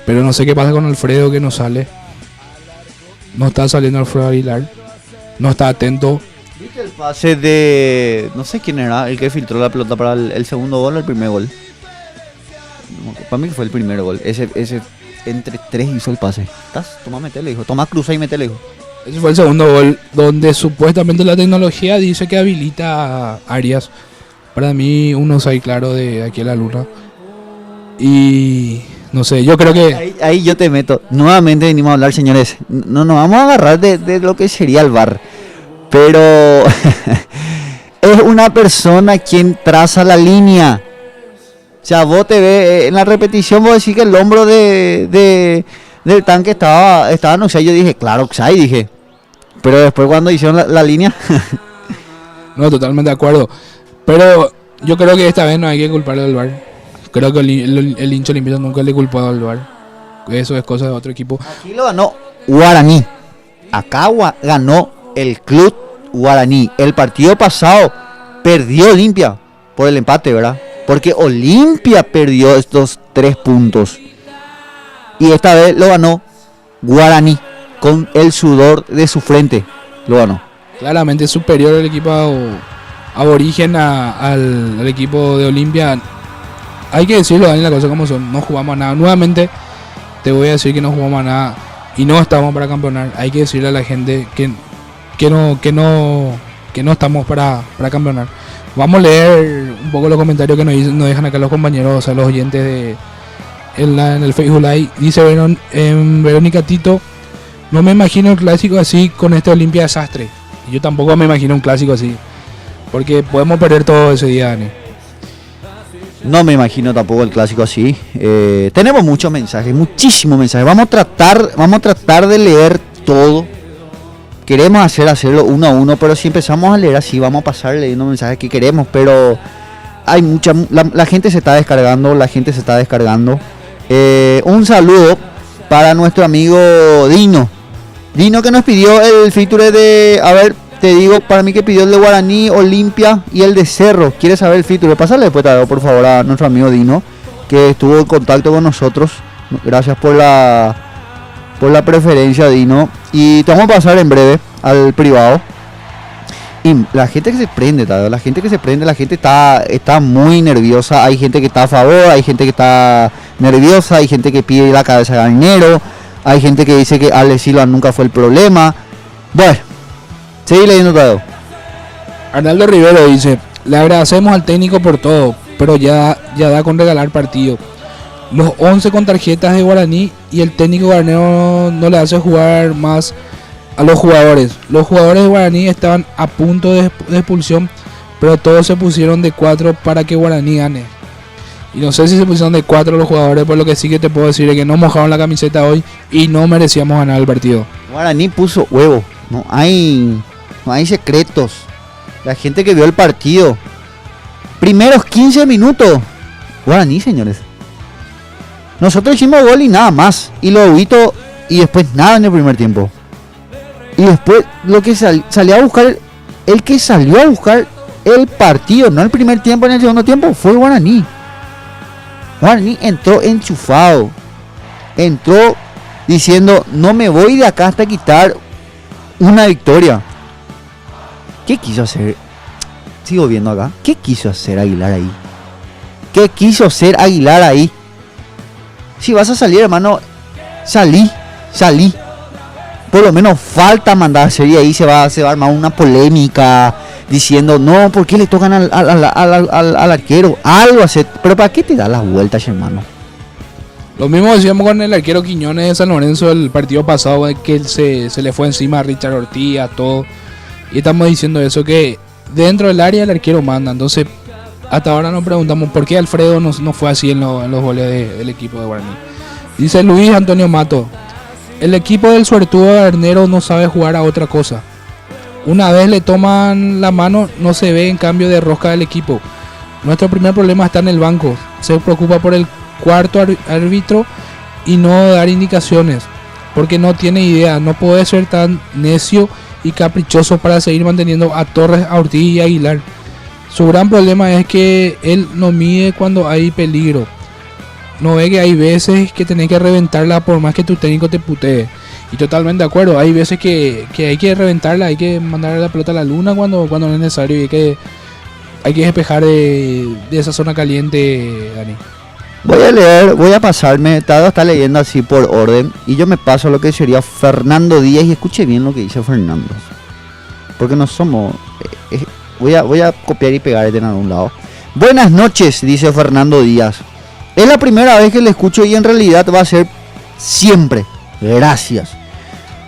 Pero no sé qué pasa con Alfredo, que no sale. No está saliendo Alfredo Aguilar. No está atento. ¿Viste el pase de... no sé quién era el que filtró la pelota para el segundo gol o el primer gol? Para mí fue el primer gol. Ese entre 3 hizo el pase. Toma, metele, hijo. Toma, cruza y metele, hijo. Ese fue el segundo gol, donde supuestamente la tecnología dice que habilita a Arias. Para mí, un offside claro de aquí a la luna. Y no sé, yo creo que... Ahí yo te meto. Nuevamente venimos a hablar, señores. No nos vamos a agarrar de lo que sería el VAR. Pero es una persona quien traza la línea. O sea, vos te ves en la repetición, vos decís que el hombro del tanque estaba en offside. Yo dije, claro, offside, dije. Pero después cuando hicieron la línea... No, totalmente de acuerdo. Pero yo creo que esta vez no hay que culparle al VAR. Creo que el hincha olímpico nunca le culpó al VAR. Eso es cosa de otro equipo. Aquí lo ganó Guaraní. Acá ganó el club Guaraní. El partido pasado perdió Olimpia por el empate, ¿verdad? Porque Olimpia perdió estos 3 puntos. Y esta vez lo ganó Guaraní. Con el sudor de su frente lo ganó. Claramente superior el equipo aborigen al equipo de Olimpia. Hay que decirlo, Dani, la cosa como son. No jugamos a nada. Nuevamente te voy a decir que no jugamos a nada. y no estamos para campeonar. Hay que decirle a la gente que no estamos para campeonar. Vamos a leer un poco los comentarios que nos dejan acá los compañeros, o sea, los oyentes en el Facebook Live. Dice Verónica Tito: no me imagino un clásico así con este Olimpia desastre. Y yo tampoco me imagino un clásico así, porque podemos perder todo ese día, Dani. No me imagino tampoco el clásico así. Tenemos muchos mensajes, muchísimos mensajes. Vamos a tratar de leer todo. Queremos hacerlo uno a uno, pero si empezamos a leer así, vamos a pasar leyendo mensajes que queremos, pero hay la gente se está descargando, un saludo para nuestro amigo Dino que nos pidió el feature de, a ver, te digo, para mí que pidió el de Guaraní, Olimpia y el de Cerro. ¿Quiere saber el feature? Pásale después, por favor, a nuestro amigo Dino, que estuvo en contacto con nosotros. Gracias por la preferencia, Dino. Y te vamos a pasar en breve al privado. Y la gente que se prende, Tadeo, la gente está muy nerviosa. Hay gente que está a favor, hay gente que está nerviosa, hay gente que pide la cabeza de Galinero, hay gente que dice que Ale Silva nunca fue el problema. Bueno, seguí leyendo, Tadeo. Arnaldo Rivero dice: le agradecemos al técnico por todo, pero ya da con regalar partido. Los 11 con tarjetas de Guaraní y el técnico Garnero no le hace jugar más a los jugadores. Los jugadores de Guaraní estaban a punto de expulsión, pero todos se pusieron de 4 para que Guaraní gane. Y no sé si se pusieron de 4 los jugadores, por lo que sí que te puedo decir es que no mojaron la camiseta hoy y no merecíamos ganar el partido. Guaraní puso huevo, no hay secretos. La gente que vio el partido, primeros 15 minutos, Guaraní, señores. Nosotros hicimos gol y nada más. Y lo huito y después nada en el primer tiempo. Y después lo que salió a buscar, el que salió a buscar el partido, no el primer tiempo, en el segundo tiempo, fue Guaraní. Guaraní entró enchufado. Entró diciendo: no me voy de acá hasta quitar una victoria. ¿Qué quiso hacer? Sigo viendo acá. ¿Qué quiso hacer Aguilar ahí? Si vas a salir, hermano, salí. Por lo menos falta mandar a hacer, y ahí se va a armar una polémica diciendo: no, ¿por qué le tocan al arquero? Algo hacer. Pero ¿para qué te da las vueltas, hermano? Lo mismo decíamos con el arquero Quiñones de San Lorenzo el partido pasado, que él se le fue encima a Richard Ortiz, a todo. Y estamos diciendo eso, que dentro del área el arquero manda. Entonces, hasta ahora nos preguntamos por qué Alfredo no fue así en los goles del equipo de Guaraní. Dice Luis Antonio Mato: el equipo del suertudo Garnero no sabe jugar a otra cosa. Una vez le toman la mano, no se ve en cambio de rosca del equipo. Nuestro primer problema está en el banco. Se preocupa por el cuarto árbitro y no dar indicaciones, porque no tiene idea. No puede ser tan necio y caprichoso para seguir manteniendo a Torres, a Ortiz y a Aguilar. Su gran problema es que él no mide cuando hay peligro. No ve que hay veces que tenés que reventarla por más que tu técnico te putee. Y totalmente de acuerdo, hay veces que hay que reventarla, hay que mandar la pelota a la luna cuando no es necesario, y hay que despejar de esa zona caliente, Dani. Voy a pasarme, Tado está leyendo así por orden, y yo me paso lo que sería Fernando Díaz, y escuche bien lo que dice Fernando, porque no somos... Voy a copiar y pegar en algún lado. Buenas noches, dice Fernando Díaz. Es la primera vez que le escucho y en realidad va a ser siempre. Gracias.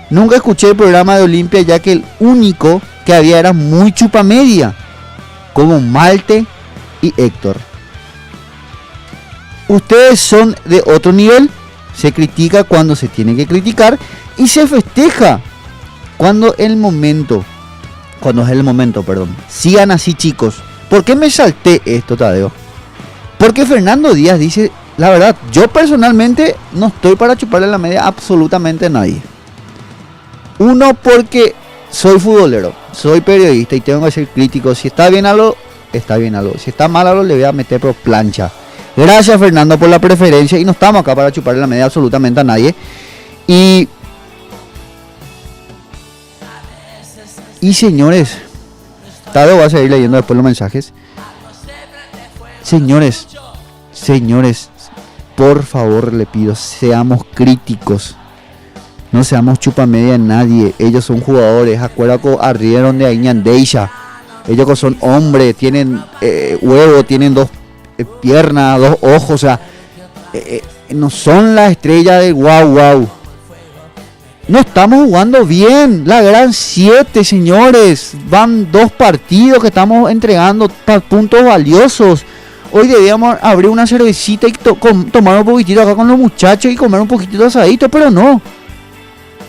Nunca escuché el programa de Olimpia, ya que el único que había era muy chupamedia, como Malte y Héctor. Ustedes son de otro nivel. Se critica cuando se tiene que criticar y se festeja cuando es el momento. Sigan así, chicos. ¿Por qué me salté esto, Tadeo? Porque Fernando Díaz dice: la verdad, yo personalmente no estoy para chuparle la media a absolutamente nadie. Uno, porque soy futbolero, soy periodista y tengo que ser crítico. Si está bien algo, está bien algo. Si está mal algo, le voy a meter por plancha. Gracias, Fernando, por la preferencia, y no estamos acá para chuparle la media absolutamente a nadie. Y señores, Tadeo va a seguir leyendo después los mensajes. Señores, por favor, le pido, seamos críticos. No seamos chupamedia en nadie. Ellos son jugadores. Acuérdate que arrieron de Añandeisha. Ellos que son hombres, tienen huevo, tienen dos piernas, dos ojos. O sea, no son la estrella de wow. No estamos jugando bien. La gran 7, señores. Van 2 partidos que estamos entregando puntos valiosos. Hoy debíamos abrir una cervecita y tomar un poquitito acá con los muchachos y comer un poquitito de asadito, pero no.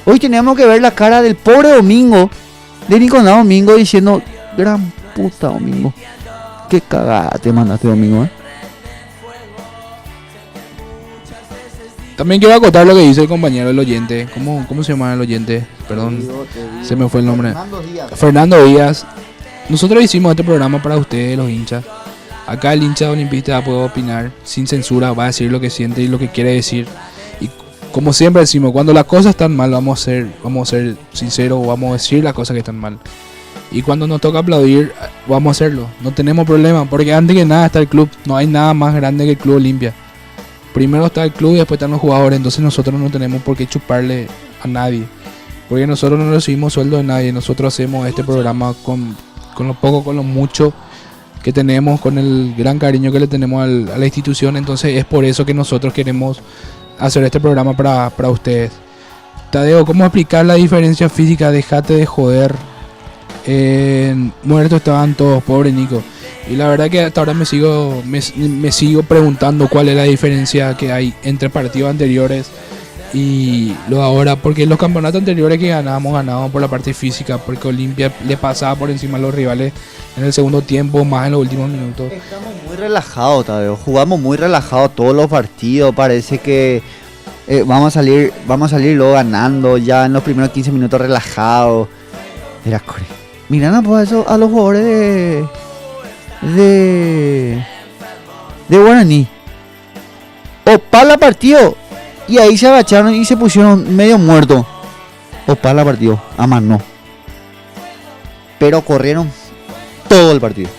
Hoy teníamos que ver la cara del pobre Domingo, de Nicolás Domingo, diciendo, gran puta Domingo, qué cagada te mandaste, Domingo, También quiero acotar lo que dice el compañero, el oyente. ¿Cómo se llama el oyente? Perdón, se me fue el nombre. Fernando Díaz. Nosotros hicimos este programa para ustedes, los hinchas. Acá el hincha olimpista puede opinar sin censura, va a decir lo que siente y lo que quiere decir. Y como siempre decimos, cuando las cosas están mal, vamos a ser sinceros, vamos a decir las cosas que están mal. Y cuando nos toca aplaudir, vamos a hacerlo. No tenemos problema, porque antes que nada está el club. No hay nada más grande que el Club Olimpia. Primero está el club y después están los jugadores. Entonces nosotros no tenemos por qué chuparle a nadie, porque nosotros no recibimos sueldo de nadie. Nosotros hacemos este programa con lo poco, con lo mucho que tenemos, con el gran cariño que le tenemos a la institución. Entonces es por eso que nosotros queremos hacer este programa para ustedes. Tadeo, ¿cómo explicar la diferencia física? Dejate de joder. Muertos estaban todos, pobre Nico. Y la verdad que hasta ahora me sigo preguntando cuál es la diferencia que hay entre partidos anteriores y lo de ahora, porque los campeonatos anteriores que ganábamos por la parte física, porque Olimpia le pasaba por encima a los rivales en el segundo tiempo, más en los últimos minutos. Estamos muy relajados, Tadeo. Jugamos muy relajados todos los partidos. Parece que vamos a salir luego ganando ya en los primeros 15 minutos relajados. Mira, miran pues eso a los jugadores de Guaraní. Opala partido. Y ahí se agacharon y se pusieron medio muertos. Opala partido. A más no. Pero corrieron todo el partido.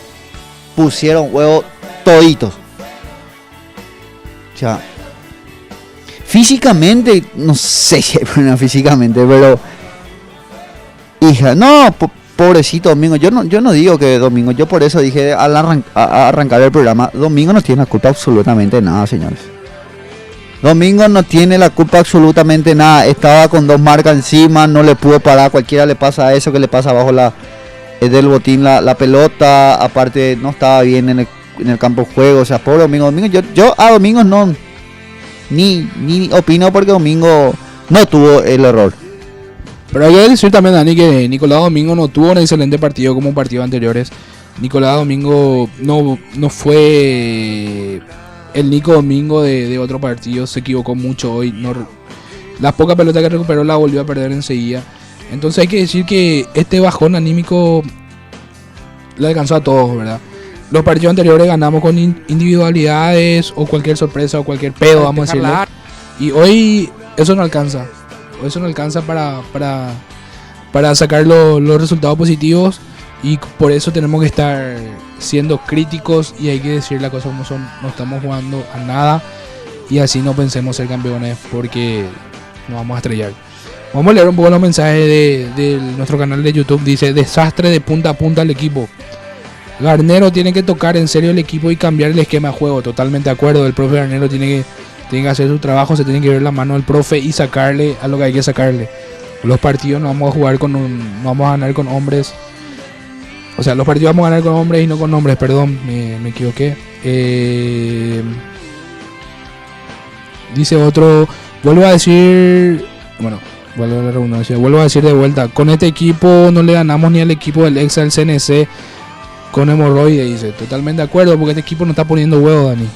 Pusieron huevos toditos. O sea, físicamente, no sé si hay problema físicamente, pero hija, no, pobrecito Domingo. Yo no digo que Domingo, yo por eso dije al arrancar el programa, Domingo no tiene la culpa absolutamente de nada, señores. Domingo no tiene la culpa absolutamente nada. Estaba con 2 marcas encima, no le pudo parar. Cualquiera le pasa eso, que le pasa abajo del botín la pelota. Aparte no estaba bien en el campo de juego. O sea, pobre Domingo. Yo a Domingo no ni opino, porque Domingo no tuvo el error. Pero hay que decir también, Dani, que Nicolás Domingo no tuvo un excelente partido como partidos anteriores. Nicolás Domingo no fue el Nico Domingo de otro partido. Se equivocó mucho hoy. Las pocas pelotas que recuperó la volvió a perder enseguida. Entonces hay que decir que este bajón anímico le alcanzó a todos, ¿verdad? Los partidos anteriores ganamos con individualidades o cualquier sorpresa o cualquier pedo, vamos a decirle. Y hoy eso no alcanza. Eso no alcanza para sacar los resultados positivos, y por eso tenemos que estar siendo críticos y hay que decir las cosas como son. No estamos jugando a nada y así no pensemos ser campeones, porque nos vamos a estrellar. Vamos a leer un poco los mensajes de nuestro canal de YouTube. Dice: desastre de punta a punta el equipo. Garnero tiene que tocar en serio el equipo y cambiar el esquema de juego. Totalmente de acuerdo. El profe Garnero tiene que hacer su trabajo, se tiene que ver la mano del profe y sacarle a lo que hay que sacarle. Los partidos no vamos a jugar no vamos a ganar con hombres. O sea, los partidos vamos a ganar con hombres y no con nombres, perdón, me equivoqué. Dice otro, vuelvo a decir de vuelta, con este equipo no le ganamos ni al equipo del ex del CNC con hemorroide, dice. Totalmente de acuerdo, porque este equipo no está poniendo huevo, Dani.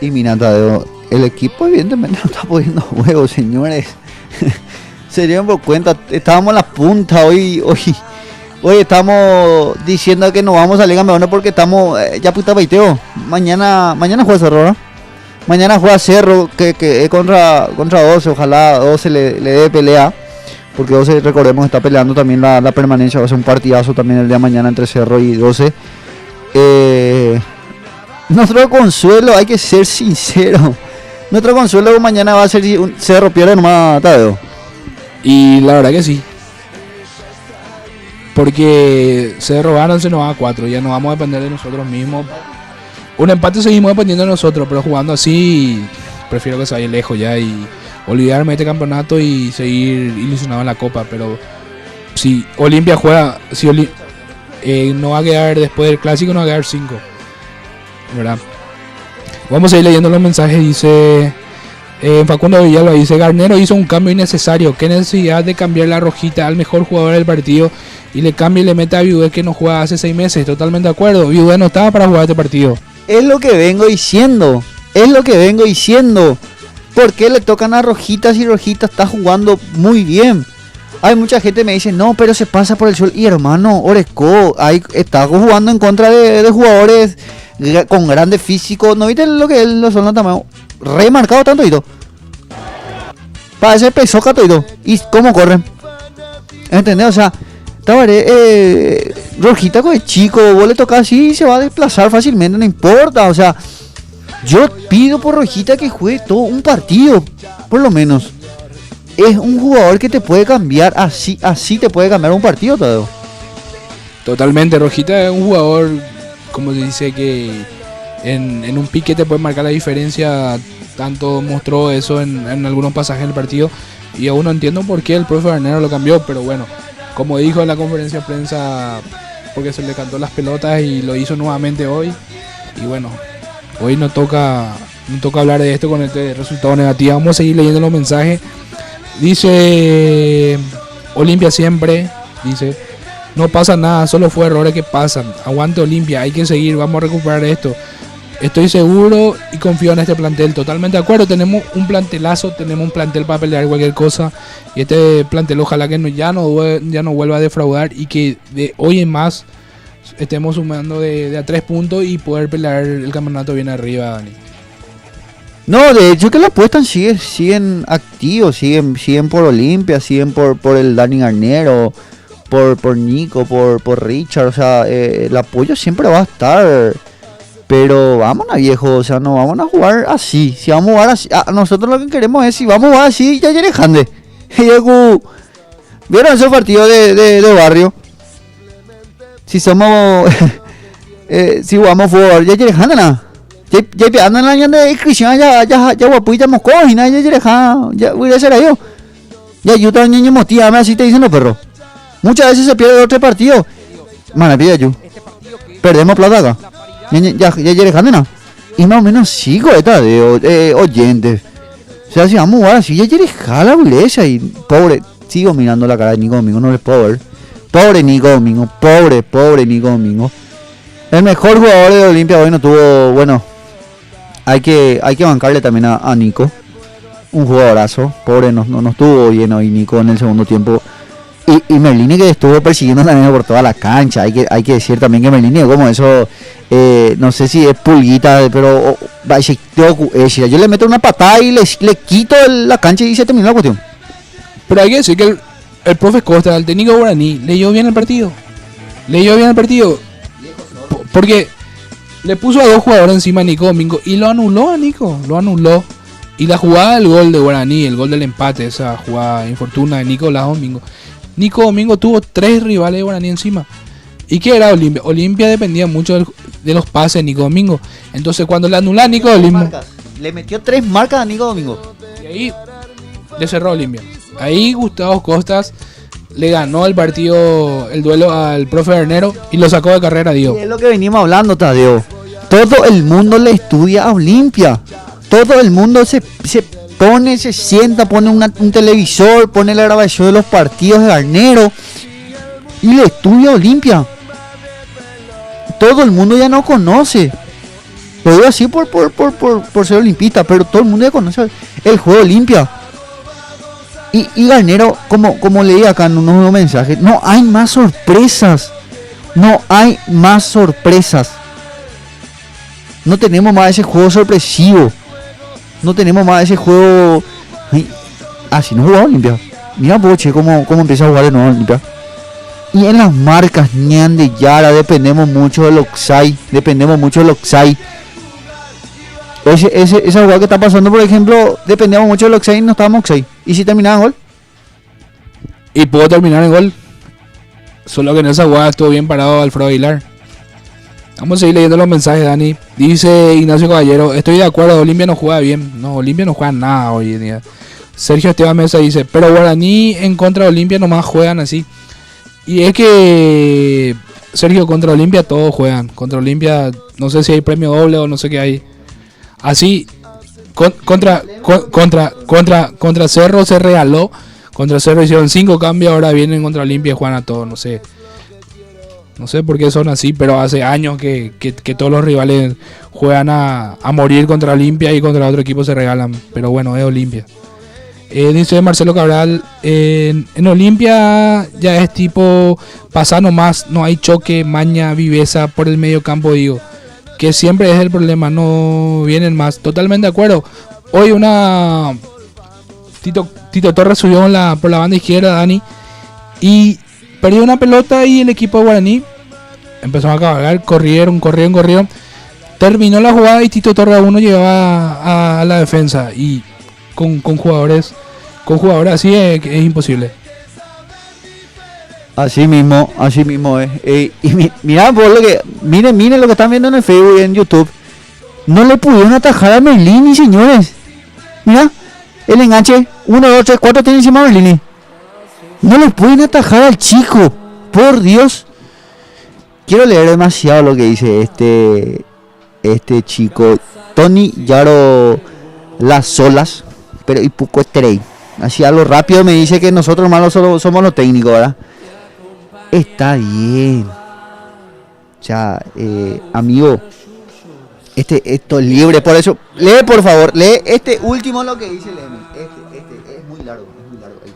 Y mira, Tadeo, el equipo evidentemente no está poniendo huevos, señores. Se dieron por cuenta, estábamos en la punta hoy estamos diciendo que no vamos a salir campeones porque estamos ya puta baiteo. Mañana juega Cerro, ¿no? Mañana juega Cerro, que es contra 12, ojalá 12 le dé pelea, porque 12, recordemos, está peleando también la permanencia. Va a ser un partidazo también el día de mañana entre Cerro y 12. Nuestro consuelo, hay que ser sincero, Nuestro consuelo mañana va a ser si un Cerro pierde nomás, Tadeo. Y la verdad que sí. Porque se robaron, se nos va a 4. Ya no vamos a depender de nosotros mismos. Un empate seguimos dependiendo de nosotros, pero jugando así, prefiero que se vaya lejos ya y olvidarme de este campeonato y seguir ilusionado en la Copa. Pero si Olimpia juega, si no va a quedar después del clásico, no va a quedar 5, ¿verdad? Vamos a ir leyendo los mensajes. Dice Facundo Villalba, dice: Garnero hizo un cambio innecesario. Qué necesidad de cambiar la rojita al mejor jugador del partido y le cambia y le mete a Viudé, que no juega hace 6 meses. Totalmente de acuerdo. Viudé no estaba para jugar este partido. Es lo que vengo diciendo. ¿Por qué le tocan a Rojita si Rojita está jugando muy bien? Hay mucha gente que me dice, no, pero se pasa por el suelo. Y hermano, Oresco, está jugando en contra de jugadores con grandes físicos. ¿No viste lo que lo son los tamaños? Remarcado tanto y todo. Parece pesoca todo y todo. ¿Y cómo corren? ¿Entendés? O sea, Rojita con el chico, vos le tocas así y se va a desplazar fácilmente, no importa. O sea, yo pido por Rojita que juegue todo un partido, por lo menos. Es un jugador que te puede cambiar, así te puede cambiar un partido, todo. Totalmente, Rojita es un jugador, como se dice, que en un pique te puede marcar la diferencia. Tanto mostró eso en algunos pasajes del partido. Y aún no entiendo por qué el profe Garnero lo cambió, pero bueno, como dijo en la conferencia de prensa, porque se le cantó las pelotas y lo hizo nuevamente hoy. Y bueno, hoy no toca hablar de esto con este resultado negativo. Vamos a seguir leyendo los mensajes. Dice Olimpia siempre, dice: no pasa nada, solo fue errores que pasan. Aguante Olimpia, hay que seguir, vamos a recuperar esto. Estoy seguro y confío en este plantel. Totalmente de acuerdo, tenemos un plantelazo, tenemos un plantel para pelear cualquier cosa. Y este plantel ojalá que ya no vuelva a defraudar y que de hoy en más estemos sumando de a 3 puntos y poder pelear el campeonato bien arriba, Dani. No, de hecho que la apuestan siguen activos, siguen por Olimpia, siguen por el Dani Garnero, por Nico, por Richard. O sea, el apoyo siempre va a estar. Pero vámonos, viejo, o sea, no vamos a jugar así. Si vamos a jugar así, nosotros lo que queremos es, si vamos a jugar así, ya Yerejande. ¿Vieron esos partidos de barrio? Si somos, si jugamos fútbol, ya Yerejande, nada. Ya andan la de inscripción, ya guapu, ya moscó, y nada, ya Yerejande, ya voy a hacer ahí. Ya yo también niño mostía, así te dicen los perros. Muchas veces se pierde otro partido. Maravilla, yo. Perdemos plata acá. Ya Yerejande, y más o menos sigo de oyentes. O sea, si vamos a jugar así, ya Yerejande la iglesia. Y pobre, sigo mirando la cara de Nico Domingo, no les puedo ver. Pobre Nico Domingo, pobre Nico Domingo. El mejor jugador de Olimpia hoy no tuvo, bueno, hay que bancarle también a Nico. Un jugadorazo, pobre, no estuvo bien hoy Nico en el segundo tiempo. Y Merlini, que estuvo persiguiendo también por toda la cancha. Hay que decir también que Merlini, como eso, no sé si es pulguita, pero yo le meto una patada y le quito la cancha y se terminó la cuestión. Pero hay que decir que el profe Costa, el técnico guaraní, leyó bien el partido. Porque le puso a 2 jugadores encima a Nico Domingo y lo anuló a Nico, Y la jugada del gol de Guaraní, el gol del empate, esa jugada infortuna de Nicolás Domingo. Nico Domingo tuvo 3 rivales de Guaraní encima. ¿Y qué era Olimpia? Olimpia dependía mucho de los pases de Nico Domingo. Entonces cuando le anula a Nico Domingo, le metió 3 marcas a Nico Domingo. Y ahí le cerró Olimpia. Ahí Gustavo Costas le ganó el partido, el duelo al profe Garnero y lo sacó de carrera, Diego. Y es lo que venimos hablando, Tadeo. Todo el mundo le estudia a Olimpia. Todo el mundo se sienta, pone un televisor, pone la grabación de los partidos de Garnero y le estudia a Olimpia. Todo el mundo ya no conoce. Lo digo así por ser olimpista, pero todo el mundo ya conoce el juego de Olimpia. Y Garnero, como leí acá en unos mensajes, no hay más sorpresas. No tenemos más ese juego sorpresivo. No tenemos más ese juego. Así no jugaba Olimpia. Mira Boche cómo empieza a jugar de nuevo Olimpia. Y en las marcas Ñan de Yara dependemos mucho del Oxai. Esa jugada que está pasando, por ejemplo, dependíamos mucho del offside, no estábamos offside. ¿Y si terminaba en gol? Y pudo terminar en gol. Solo que en esa jugada estuvo bien parado Alfredo Aguilar. Vamos a seguir leyendo los mensajes, Dani. Dice Ignacio Caballero, estoy de acuerdo, Olimpia no juega bien. No, Olimpia no juega nada hoy en día. Sergio Esteban Mesa dice, pero Guaraní en contra de Olimpia nomás juegan así. Y es que, Sergio, contra Olimpia todos juegan. Contra Olimpia, no sé si hay premio doble o no sé qué hay. Así, contra Cerro se regaló. Contra Cerro hicieron 5 cambios, ahora vienen contra Olimpia y juegan a todos, no sé. No sé por qué son así, pero hace años que todos los rivales juegan a morir contra Olimpia y contra otro equipo se regalan. Pero bueno, es Olimpia. Dice Marcelo Cabral, en Olimpia ya es tipo pasar nomás, no hay choque, maña, viveza por el medio campo, digo. Que siempre es el problema, no vienen más. Totalmente de acuerdo. Hoy Tito Torres subió por la banda izquierda, Dani, y perdió una pelota y el equipo de Guaraní empezó a cabalgar, corrieron. Terminó la jugada y Tito Torres a uno llevaba a la defensa. Y con jugadores así es imposible. Así mismo es. Mira, por miren lo que están viendo en el Facebook y en YouTube. No le pudieron atajar a Merlini, señores. Mira, el enganche 1, 2, 3, 4 tiene encima a Merlini. No le pueden atajar al chico, por Dios. Quiero leer demasiado lo que dice este chico, Tony Yaro Las Solas, pero y poco estrella. Así a lo rápido me dice que nosotros malos somos los técnicos, ¿verdad? Está bien. O sea, amigo, esto es libre, por eso, lee por favor, lee este último lo que dice Lemi. Este es muy largo ahí.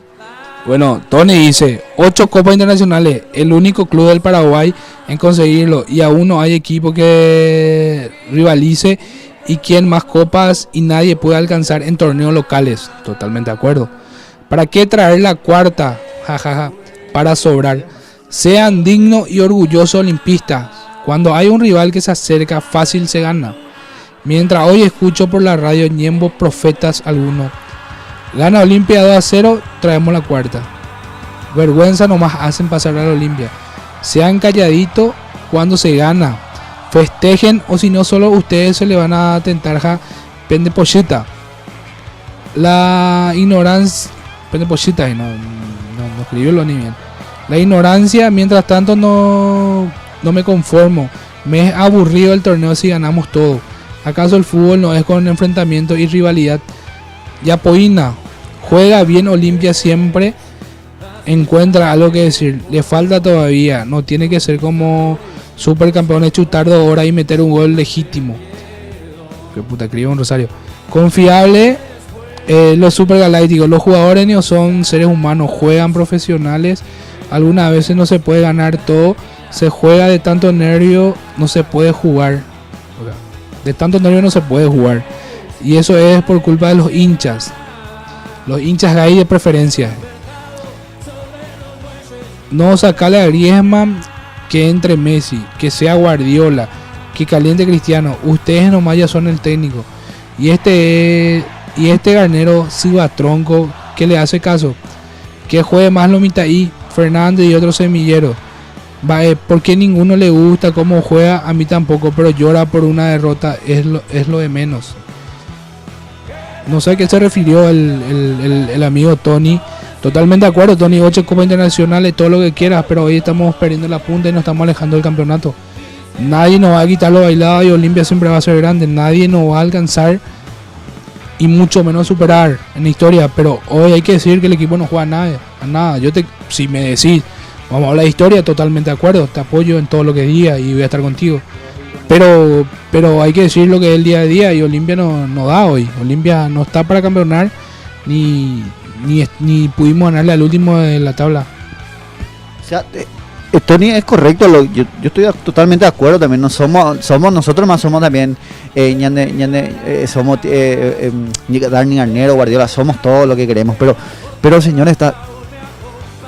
Bueno, Tony dice, 8 copas internacionales, el único club del Paraguay en conseguirlo, y aún no hay equipo que rivalice y quien más copas y nadie puede alcanzar en torneos locales. Totalmente de acuerdo. ¿Para qué traer la cuarta? Jajaja, para sobrar. Sean dignos y orgullosos olimpistas. Cuando hay un rival que se acerca, fácil se gana. Mientras hoy escucho por la radio Ñembo profetas algunos. Gana Olimpia 2-0, traemos la cuarta. Vergüenza nomás hacen pasar a la Olimpia. Sean calladitos cuando se gana. Festejen o si no solo ustedes se le van a tentar pende pochita. La ignorancia. Pende pochita y no escribió ni bien. La ignorancia, mientras tanto no me conformo. Me es aburrido el torneo si ganamos todo. ¿Acaso el fútbol no es con enfrentamiento y rivalidad? Yapoina, juega bien Olimpia siempre. Encuentra algo que decir. Le falta todavía. No tiene que ser como supercampeones, chutar 2 horas y meter un gol legítimo. Que puta, escribo un Rosario. Confiable. Los supergalácticos. Los jugadores no son seres humanos. Juegan profesionales. Algunas veces no se puede ganar todo. Se juega de tanto nervio. No se puede jugar. De tanto nervio no se puede jugar. Y eso es por culpa de los hinchas. Los hinchas gay de preferencia. No sacarle a Griezmann, que entre Messi, que sea Guardiola, que caliente Cristiano. Ustedes nomás ya son el técnico. Y este Garnero Cibatronco, que le hace caso. Que juegue más Lomitaí, Fernández y otros semilleros. Porque ninguno le gusta cómo juega, a mí tampoco, pero llora por una derrota, es lo de menos. No sé a qué se refirió el amigo Tony. Totalmente de acuerdo, Tony, 8 copas internacionales, todo lo que quieras, pero hoy estamos perdiendo la punta y nos estamos alejando del campeonato. Nadie nos va a quitar lo bailado y Olimpia siempre va a ser grande. Nadie nos va a alcanzar y mucho menos superar en la historia. Pero hoy hay que decir que el equipo no juega a nada. Si me decís, vamos a hablar de historia, totalmente de acuerdo, te apoyo en todo lo que digas y voy a estar contigo. Pero hay que decir lo que es el día a día y Olimpia no da hoy. Olimpia no está para campeonar ni pudimos ganarle al último de la tabla. O sea, Tony, es correcto, yo estoy totalmente de acuerdo también. No somos nosotros más somos también somos Dani Garnero, Guardiola, somos todo lo que queremos, pero señores,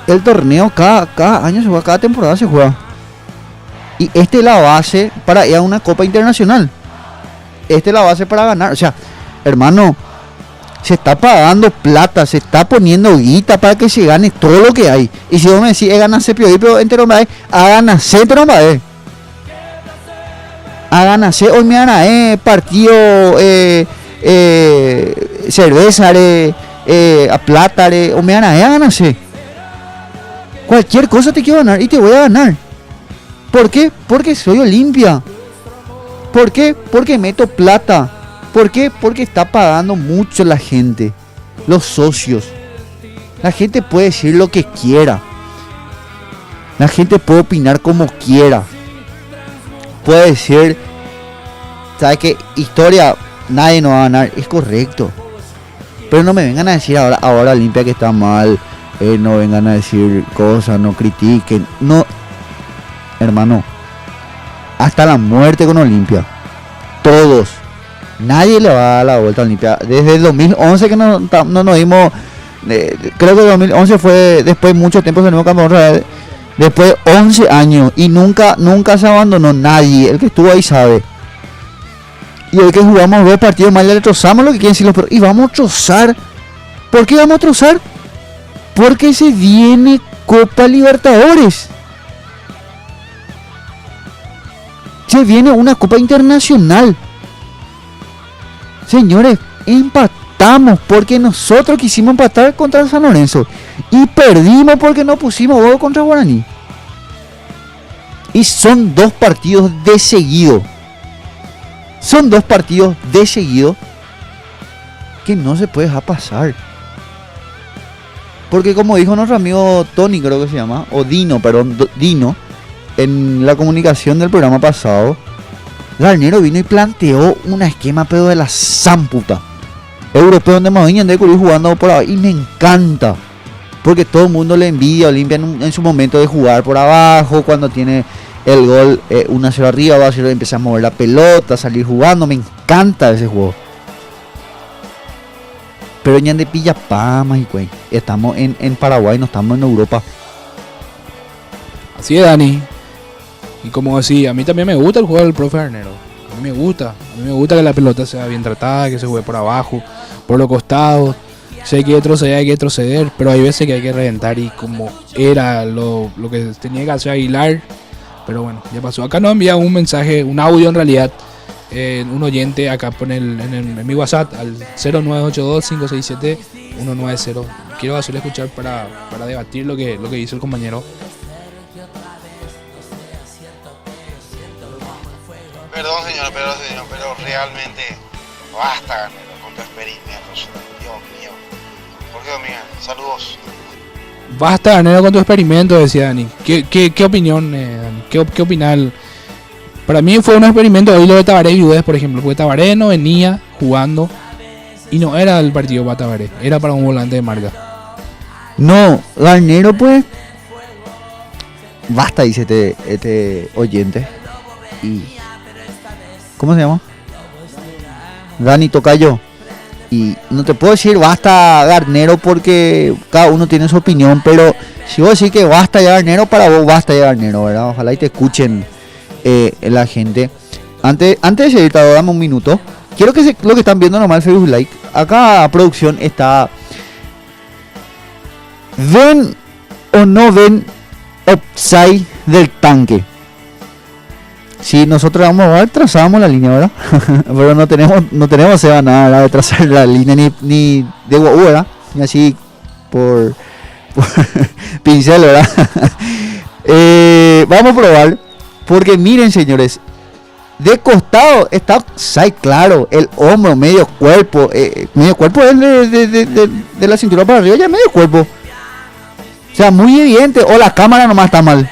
el torneo cada año se juega, cada temporada se juega. Y esta es la base para ir a una Copa Internacional. esta es la base para ganar. O sea, hermano, se está pagando plata, se está poniendo guita para que se gane todo lo que hay. Y si vos me decís, ganarse pero entero me ganarse entero me a ganarse hoy me gana partido cerveza a plata o me gana a ganarse cualquier cosa te quiero ganar y te voy a ganar. ¿Por qué? Porque soy Olimpia. ¿Por qué? Porque meto plata. ¿Por qué? Porque está pagando mucho la gente, los socios. La gente puede decir lo que quiera. La gente puede opinar como quiera. Puede decir, ¿sabes qué? Historia, nadie nos va a ganar. Es correcto. Pero no me vengan a decir ahora Olimpia que está mal. No vengan a decir cosas, no critiquen. No, hermano. Hasta la muerte con Olimpia. Todos. Nadie le va a dar la vuelta a Olimpia. Desde el 2011 que no nos dimos. Creo que el 2011 fue después de mucho tiempo. Después de 11 años. Y nunca se abandonó nadie. El que estuvo ahí sabe. Y hoy que jugamos 2 partidos más, le destrozamos lo que quieren decir los perros. Y vamos a trozar. ¿Por qué vamos a trozar? Porque se viene Copa Libertadores. Se viene una Copa Internacional. Señores, empatamos porque nosotros quisimos empatar contra San Lorenzo. Y perdimos porque no pusimos gol contra Guaraní. Y son 2 partidos de seguido. Son 2 partidos de seguido que no se puede dejar pasar. Porque como dijo nuestro amigo Tony, creo que se llama, o Dino, perdón, Dino, en la comunicación del programa pasado, Garnero vino y planteó un esquema pero de la zamputa. Europeo donde Maviña anda jugando por abajo. Y me encanta. Porque todo el mundo le envidia a Olimpia en su momento de jugar por abajo. Cuando tiene el gol 1-0 arriba, va a ser, empieza a mover la pelota, salir jugando. Me encanta ese juego. Pero ya de pilla pama y güey. Estamos en Paraguay, no estamos en Europa. Así es, Dani. Y como decía, a mí también me gusta el juego del profe Garnero. A mí me gusta que la pelota sea bien tratada, que se juegue por abajo, por los costados. Si hay que retroceder, hay que retroceder, pero hay veces que hay que reventar y como era lo que tenía que hacer Aguilar. Pero bueno, ya pasó. Acá nos envía un mensaje, un audio en realidad, un oyente acá pone en mi WhatsApp al 0982-567-190. Quiero hacerle escuchar para debatir lo que hizo el compañero. Perdón señor, pero realmente basta Garnero con tu experimento, Dios mío. Jorge Domínguez, saludos. Basta Garnero con tu experimento, decía Dani. ¿Qué opinión, Dani? ¿Qué opinas? Para mí fue un experimento hoy lo de Tabaré y Udez, por ejemplo, porque Tabaré no venía jugando y no era el partido para Tabaré, era para un volante de marca. No, Garnero pues basta, dice este oyente. Y ¿cómo se llama? Dani Tocayo. Y no te puedo decir basta Garnero porque cada uno tiene su opinión, pero si vos decís que basta ya Garnero, para vos basta ya Garnero, ¿verdad? Ojalá y te escuchen la gente. Antes de seguir, dame un minuto. Quiero que lo que están viendo nomás Facebook Like. Acá producción está. ¿Ven o no ven upside del tanque? Si nosotros vamos a ver, trazamos la línea, ¿verdad? Pero no tenemos nada de trazar la línea ni de guau, ¿verdad? Ni así por pincel, ¿verdad? Vamos a probar. Porque miren, señores, de costado está upside, claro. El hombro, medio cuerpo es de la cintura para arriba, ya medio cuerpo. O sea, muy evidente. O la cámara nomás está mal.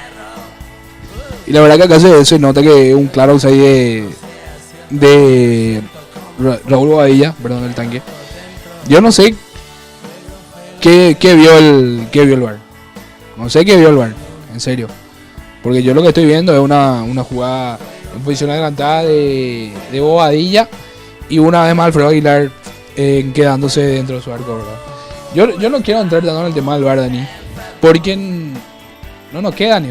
Y la verdad que acá se nota que un claro outside de Raúl Bobadilla, perdón, el tanque. Yo no sé qué vio el VAR. No sé qué vio el VAR, en serio. Porque yo lo que estoy viendo es una jugada en posición adelantada de Bobadilla y una vez más Alfredo Aguilar quedándose dentro de su arco, ¿verdad? Yo no quiero entrar tanto en el tema del VAR, Dani, porque no nos queda, ni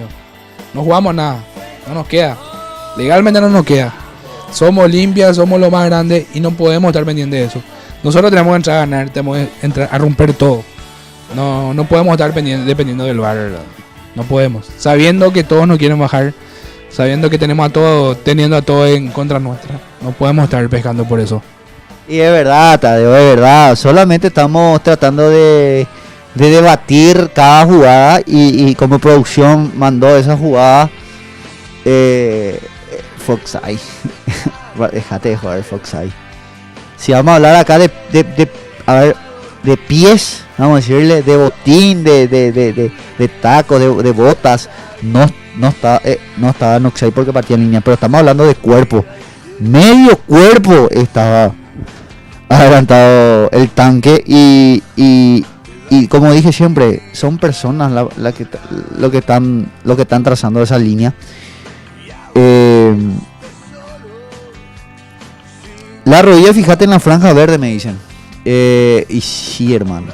no jugamos nada, no nos queda, legalmente no nos queda. Somos Olimpia, somos lo más grande y no podemos estar pendientes de eso. Nosotros tenemos que entrar a ganar, tenemos que entrar a romper todo. No podemos estar dependiendo del VAR, ¿verdad? No podemos. Sabiendo que todos nos quieren bajar, sabiendo que tenemos teniendo a todos en contra nuestra. No podemos estar pescando por eso. Y es verdad, Tadeo, es verdad. Solamente estamos tratando de debatir cada jugada y como producción mandó esa jugada Foxay. Déjate de jugar Foxay. Si vamos a hablar acá de pies, vamos a decirle, de botín, de tacos, de botas, no estaba Noxay porque partía en línea, pero estamos hablando de cuerpo. Medio cuerpo estaba adelantado el tanque y como dije siempre, son personas lo que están trazando esa línea. La rodilla, fíjate en la franja verde, me dicen. Y sí, hermano,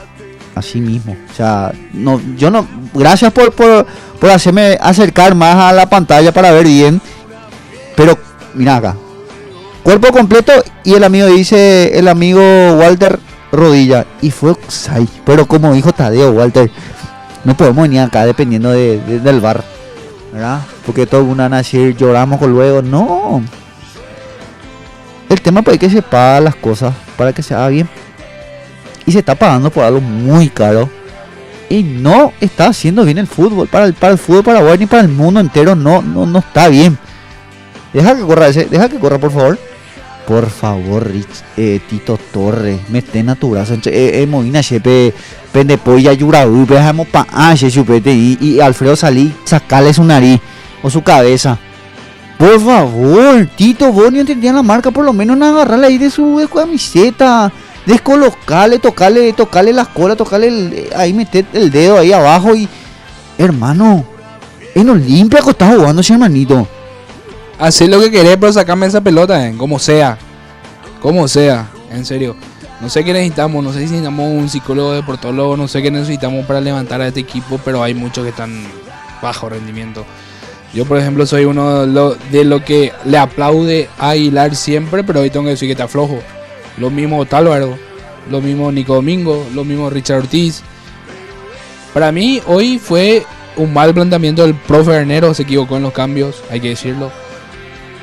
así mismo. O sea, gracias por hacerme acercar más a la pantalla para ver bien. Pero mira acá, cuerpo completo y el amigo Walter rodilla y fue offside. Pero como dijo Tadeo, Walter, no podemos venir acá dependiendo del VAR, ¿verdad? Porque todo el mundo van a decir lloramos con luego. No, el tema pues, hay que se pagan las cosas para que se haga bien. Y se está pagando por algo muy caro. Y no está haciendo bien el fútbol. Para el fútbol paraguayo ni para el mundo entero no está bien. Deja que corra por favor. Por favor, Tito Torres, mete a tu brazo. Movina chepe, pendepolla, yuraú, dejamos pa chupete y Alfredo Salí, sacarle su nariz o su cabeza. Por favor, Tito, vos ni entendían la marca, por lo menos agarrarle ahí de su camiseta, descolocarle, tocarle las colas, ahí meter el dedo ahí abajo y... Hermano, en Olimpia estás jugando ese hermanito. Hacé lo que querés, pero sacame esa pelota, como sea, en serio. No sé qué necesitamos, no sé si necesitamos un psicólogo, deportólogo, no sé qué necesitamos para levantar a este equipo, pero hay muchos que están bajo rendimiento. Yo, por ejemplo, soy uno de lo que le aplaude a Aguilar siempre, pero hoy tengo que decir que está flojo. Lo mismo Tálvaro, lo mismo Nico Domingo, lo mismo Richard Ortiz. Para mí, hoy fue un mal planteamiento del profe Garnero, se equivocó en los cambios, hay que decirlo.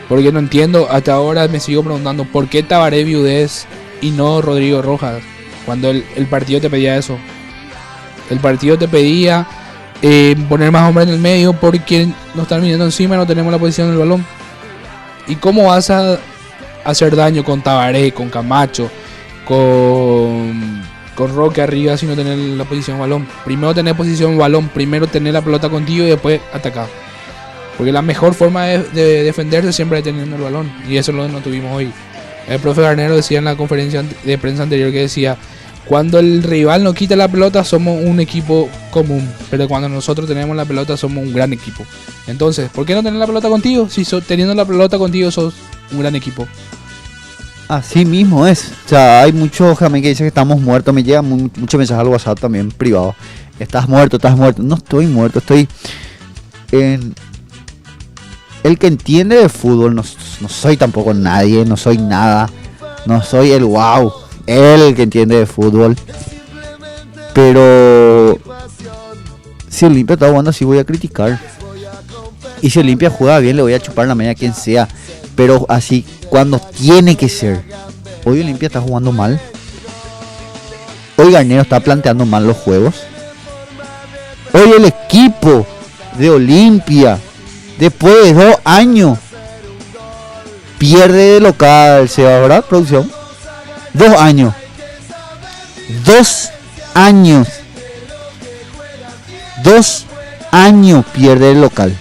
Porque no entiendo, hasta ahora me sigo preguntando por qué Tabaré Viudez y no Rodrigo Rojas, cuando el partido te pedía eso. El partido te pedía poner más hombres en el medio porque nos están viniendo encima y no tenemos la posición del balón. ¿Y cómo vas a hacer daño con Tabaré, con Camacho, con Roque arriba si no tenés la posición del balón? Primero tener posición del balón, primero tener la pelota contigo y después atacar. Porque la mejor forma de defenderse siempre es teniendo el balón. Y eso es lo que no tuvimos hoy. El profe Garnero decía en la conferencia de prensa anterior que decía: cuando el rival nos quita la pelota somos un equipo común, pero cuando nosotros tenemos la pelota somos un gran equipo. Entonces, ¿por qué no tener la pelota contigo? Si teniendo la pelota contigo sos un gran equipo. Así mismo es. O sea, hay muchos que dicen que estamos muertos. Me llegan muchos mensajes al WhatsApp también privado. Estás muerto. No estoy muerto, estoy en... El que entiende de fútbol, no soy tampoco nadie, no soy nada, no soy el wow, el que entiende de fútbol. Pero si Olimpia está jugando así voy a criticar. Y si Olimpia juega bien le voy a chupar la media a quien sea. Pero así cuando tiene que ser. Hoy Olimpia está jugando mal. Hoy Garnero está planteando mal los juegos. Hoy el equipo de Olimpia, después de 2 años, pierde de local, se va, ¿verdad, producción? 2 años. 2 años. 2 años pierde el local.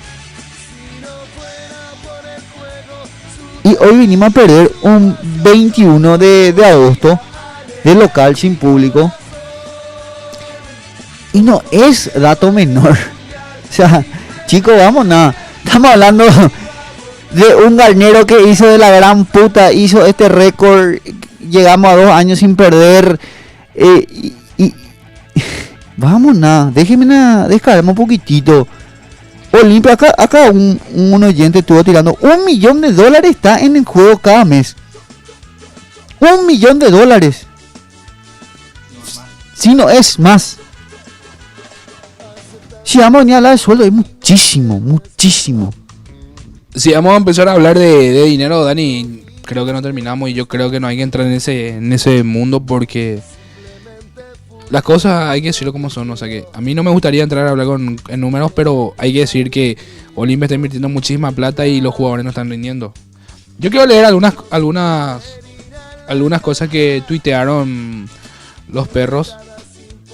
Y hoy vinimos a perder un 21 de agosto de local sin público. Y no es dato menor. O sea, chicos, vamos nada. Estamos hablando de un Garnero que hizo de la gran puta, hizo este récord, llegamos a 2 años sin perder. Vamos nada, déjenme descargarme un poquitito. Olimpia, acá un oyente estuvo tirando $1 millón está en el juego cada mes. $1 millón. Si no es más. Si vamos a venir a hablar de sueldo, es muchísimo. Si vamos a empezar a hablar de dinero, Dani, creo que no terminamos y yo creo que no hay que entrar en ese mundo porque las cosas hay que decirlo como son. O sea que a mí no me gustaría entrar a hablar en números, pero hay que decir que Olimpia está invirtiendo muchísima plata y los jugadores no están rindiendo. Yo quiero leer algunas cosas que tuitearon los perros.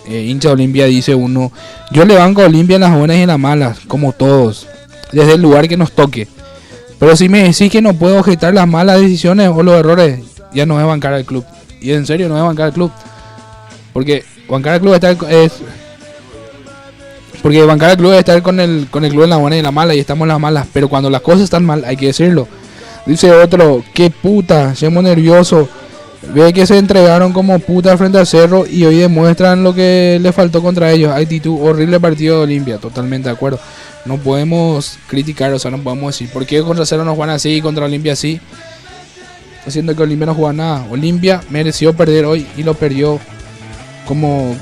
Hincha de Olimpia, dice uno: yo le banco a Olimpia en las buenas y en las malas, como todos, desde el lugar que nos toque. Pero si me decís que no puedo objetar las malas decisiones o los errores, ya no es bancar al club. Y en serio no es bancar al club. Porque bancar al club es estar con el club en la buena y en la mala, y estamos en las malas. Pero cuando las cosas están mal, hay que decirlo. Dice otro: qué puta, somos nerviosos. Ve que se entregaron como puta frente al Cerro y hoy demuestran lo que le faltó contra ellos. Actitud horrible partido de Olimpia. Totalmente de acuerdo. No podemos criticar, o sea, no podemos decir por qué contra Cerro no juegan así y contra Olimpia así. Haciendo que Olimpia no juega nada. Olimpia mereció perder hoy y lo perdió. Como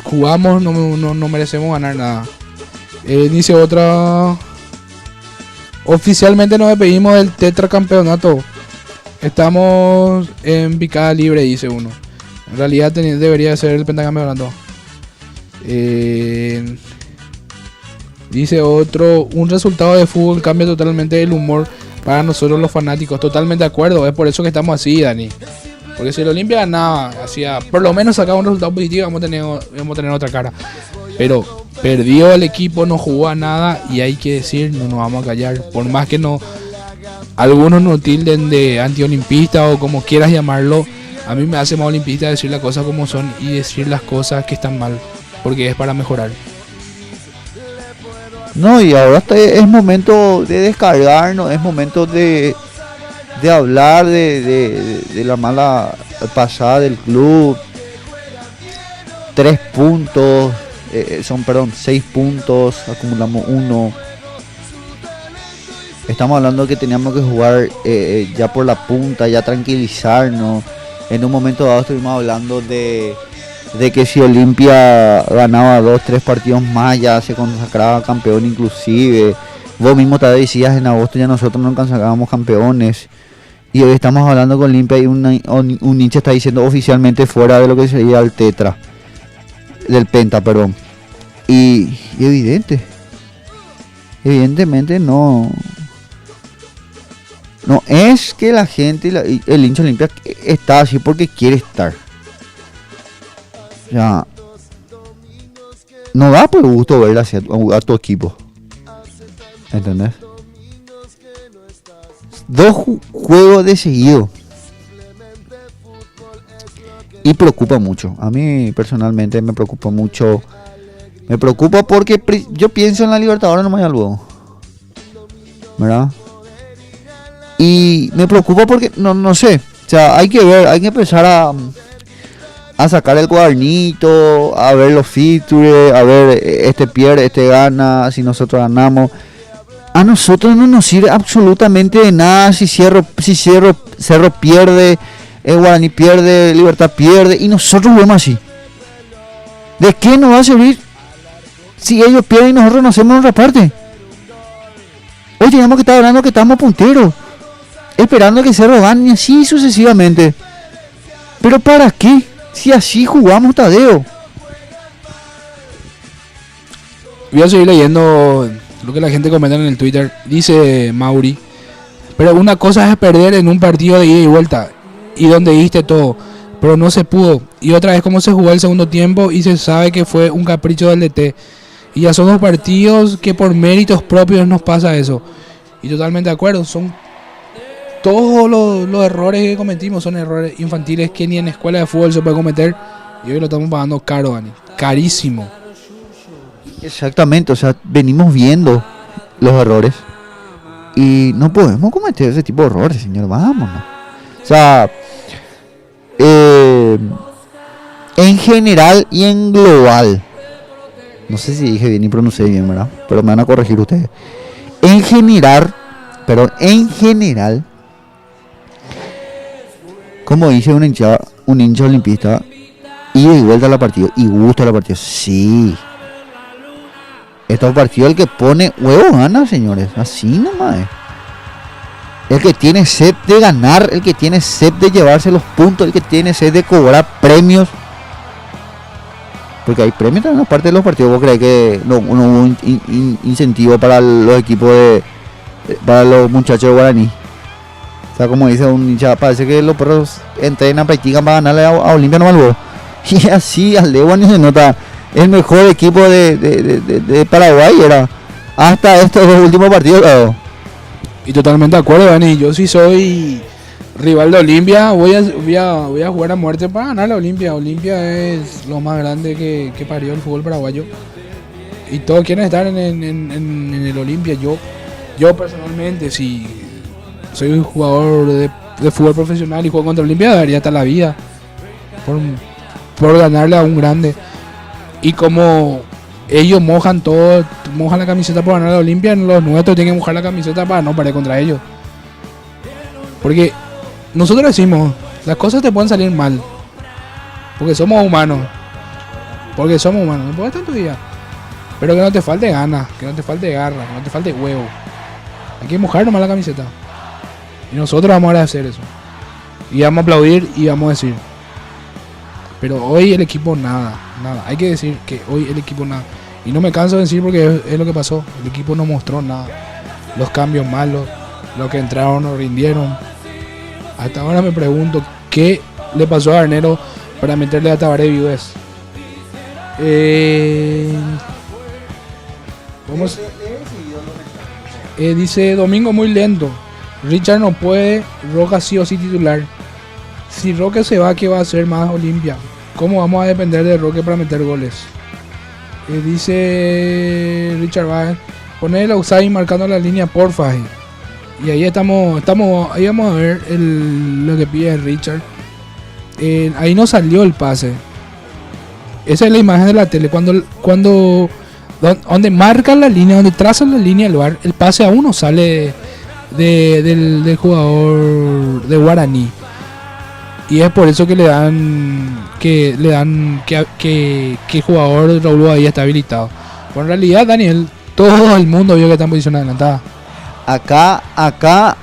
jugamos, no merecemos ganar nada. Dice otra: oficialmente nos despedimos del tetracampeonato. Estamos en picada libre, dice uno. En realidad debería ser el pentacampeonato. Dice otro: un resultado de fútbol cambia totalmente el humor para nosotros los fanáticos. Totalmente de acuerdo, es por eso que estamos así, Dani. Porque si el Olimpia ganaba, hacía, por lo menos sacaba un resultado positivo, vamos a tener otra cara. Pero perdió el equipo, no jugó a nada y hay que decir, no nos vamos a callar. Por más que no algunos nos tilden de antiolimpista o como quieras llamarlo, a mí me hace más olimpista decir las cosas como son y decir las cosas que están mal, porque es para mejorar. No, y ahora es momento de descargarnos, es momento de hablar de la mala pasada del club. 6 puntos, acumulamos 1. Estamos hablando que teníamos que jugar ya por la punta, ya tranquilizarnos. En un momento dado estuvimos hablando de que si Olimpia ganaba 2-3 partidos más ya se consagraba campeón inclusive. Vos mismo te decías en agosto ya nosotros no consagrábamos campeones. Y hoy estamos hablando con Olimpia y un hincha está diciendo oficialmente fuera de lo que sería el tetra. Del penta, perdón. Y evidentemente no es que la gente, el hincha Olimpia está así porque quiere estar. Ya no da por gusto ver a tu equipo. ¿Entendés? 2 juegos de seguido. Y preocupa mucho. A mí personalmente me preocupa mucho. Me preocupa porque yo pienso en la Libertadores nomás ya luego, ¿verdad? Y me preocupa porque no sé. O sea, hay que ver, hay que empezar a sacar el cuadernito, a ver los features, a ver este pierde, este gana, si nosotros ganamos. A nosotros no nos sirve absolutamente de nada si Cerro pierde, Guaraní pierde, Libertad pierde y nosotros jugamos así. ¿De qué nos va a servir si ellos pierden y nosotros no hacemos otra parte? Hoy teníamos que estar hablando que estamos punteros, esperando que Cerro gane y así sucesivamente. ¿Pero para qué? Si así jugamos, Tadeo. Voy a seguir leyendo lo que la gente comenta en el Twitter. Dice Mauri: pero una cosa es perder en un partido de ida y vuelta y donde diste todo, pero no se pudo. Y otra vez como se jugó el segundo tiempo y se sabe que fue un capricho del DT. Y ya son 2 partidos que por méritos propios nos pasa eso. Y totalmente de acuerdo, son todos los errores que cometimos, son errores infantiles que ni en escuela de fútbol se puede cometer. Y hoy lo estamos pagando caro, Dani. Carísimo. Exactamente, o sea, venimos viendo los errores. Y no podemos cometer ese tipo de errores, señor, vámonos. O sea, en general y en global, No sé si dije bien y pronuncié bien, ¿verdad? Pero me van a corregir ustedes. En general, como dice un hincha olimpista, ida y vuelta a la partida y gusta a la partida. Sí. Estos partidos el que pone huevos gana, señores. Así nomás es. El que tiene sed de ganar, el que tiene sed de llevarse los puntos, el que tiene sed de cobrar premios. Porque hay premios también aparte de los partidos. ¿Vos crees que no hubo un incentivo para los equipos para los muchachos de Guaraní? O sea, como dice un hincha, parece que los perros entrenan, practican para ganarle a Olimpia no Malbo. Y así al Legua ni se nota. El mejor equipo de Paraguay era hasta estos dos últimos partidos. Claro. Y totalmente de acuerdo, Dani. Yo sí soy rival de Olimpia. Voy a jugar a muerte para ganar la Olimpia. Olimpia es lo más grande que parió el fútbol paraguayo. Y todos quieren estar en el Olimpia. Yo personalmente, si soy un jugador de fútbol profesional y juego contra Olimpia, daría hasta la vida por ganarle a un grande. Y como ellos mojan la camiseta por ganar la Olimpia, los nuestros tienen que mojar la camiseta para no perder contra ellos. Porque nosotros decimos, las cosas te pueden salir mal. Porque somos humanos. No puedes tanto día. Pero que no te falte ganas, que no te falte garra, que no te falte huevo. Hay que mojar nomás la camiseta. Y nosotros vamos a hacer eso. Y vamos a aplaudir y vamos a decir. Pero hoy el equipo nada. Hay que decir que hoy el equipo nada. Y no me canso de decir porque es lo que pasó. El equipo no mostró nada. Los cambios malos, los que entraron no rindieron. Hasta ahora me pregunto qué le pasó a Arnero para meterle a Tabaré Vives. Vamos. Dice Domingo muy lento. Richard no puede, Roca sí o sí titular. Si Roque se va, ¿qué va a hacer más Olimpia? ¿Cómo vamos a depender de Roque para meter goles? Dice Richard Báez, poner el outside marcando la línea, porfa. Y ahí ahí vamos a ver lo que pide Richard. Ahí no salió el pase. Esa es la imagen de la tele. Cuando donde marcan la línea, donde trazan la línea del VAR, el pase aún no sale del jugador de Guaraní. Y es por eso que le dan que el jugador Raúl Badía está habilitado. Pero en realidad, Daniel, todo el mundo vio que está en posición adelantada. Acá,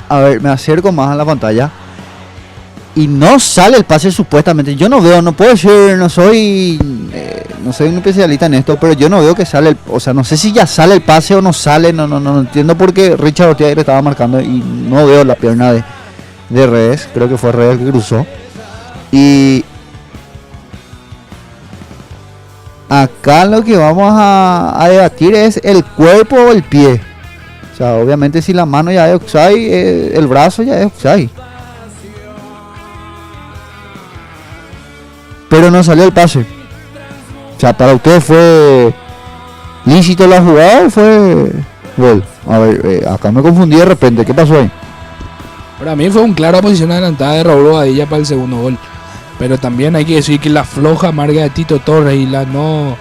a ver, me acerco más a la pantalla. Y no sale el pase supuestamente. Yo no veo, no puedo decir, no soy un especialista en esto, pero yo no veo que sale, o sea, no sé si ya sale el pase o no sale, no entiendo por qué Richard Ortiz le estaba marcando y no veo la pierna de Redes, creo que fue Redes que cruzó. Y acá lo que vamos a debatir es el cuerpo o el pie. O sea, obviamente si la mano ya es offside, el brazo ya es offside. Pero no salió el pase. O sea, para usted fue lícito la jugada o fue gol. A ver, acá me confundí de repente. ¿Qué pasó ahí? Para mí fue un claro posición adelantada de Raúl Badilla para el segundo gol. Pero también hay que decir que la floja marca de Tito Torres y la no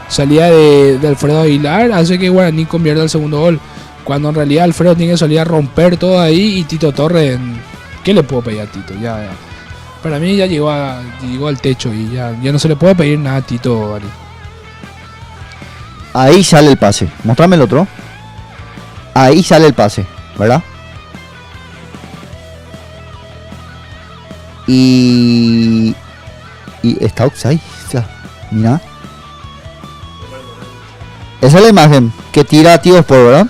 salida de Alfredo Aguilar hace que Guaraní convierta el segundo gol. Cuando en realidad Alfredo tiene que salir a romper todo ahí y Tito Torres, ¿qué le puedo pedir a Tito? Ya. Para mí ya llegó al techo y ya no se le puede pedir nada a Tito, Ari. Ahí sale el pase. Mostrame el otro. Ahí sale el pase, ¿verdad? Y está outside. O sea, mira. Esa es la imagen que tira a Tío Sport, ¿verdad?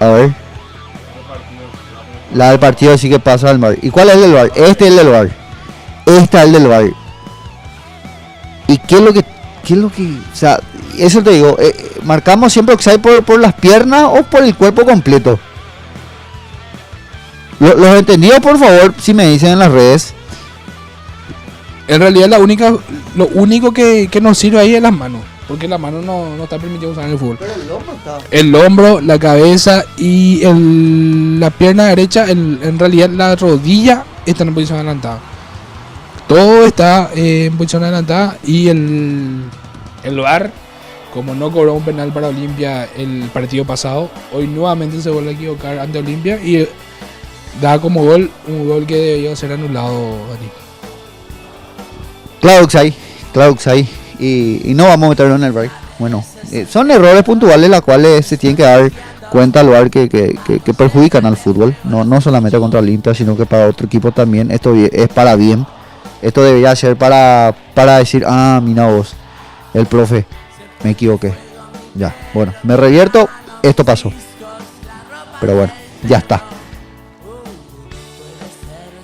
A ver. La del partido sí que pasa al VAR. ¿Y cuál es el del VAR? Este es el del VAR. Este es el del VAR. ¿Y qué es lo que? O sea, eso te digo. Marcamos siempre offside por las piernas o por el cuerpo completo. Los entendidos, por favor, si me dicen en las redes. En realidad lo único que nos sirve ahí es las manos. Porque la mano no está permitido usar en el fútbol. Pero el hombro está. El hombro, la cabeza y la pierna derecha, en realidad la rodilla está en posición adelantada. Todo está en posición adelantada y el VAR, como no cobró un penal para Olimpia el partido pasado, hoy nuevamente se vuelve a equivocar ante Olimpia y da como gol un gol que debió ser anulado, Dani. Claro que sí. Y no vamos a meterlo en el VAR. Bueno, son errores puntuales las cuales se tienen que dar cuenta al VAR que perjudican al fútbol. No solamente contra Olimpia, sino que para otro equipo también. Esto es para bien. Esto debería ser para decir, mira vos, el profe, me equivoqué. Ya, bueno, me revierto, esto pasó. Pero bueno, ya está.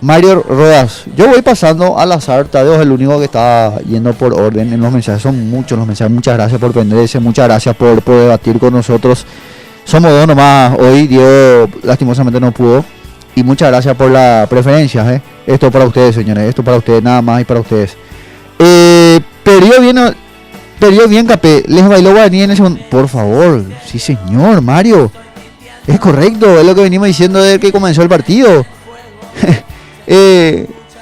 Mario Rodas, yo voy pasando al azar, Tadeo es el único que está yendo por orden en los mensajes, son muchos los mensajes, muchas gracias por prenderse, muchas gracias por debatir con nosotros. Somos dos nomás, hoy Diego lastimosamente no pudo. Y muchas gracias por la preferencia, Esto para ustedes, señores, esto para ustedes, nada más y para ustedes. Perdió bien Capé, les bailó Guaraní en el segundo. Por favor, sí señor, Mario. Es correcto, es lo que venimos diciendo desde que comenzó el partido.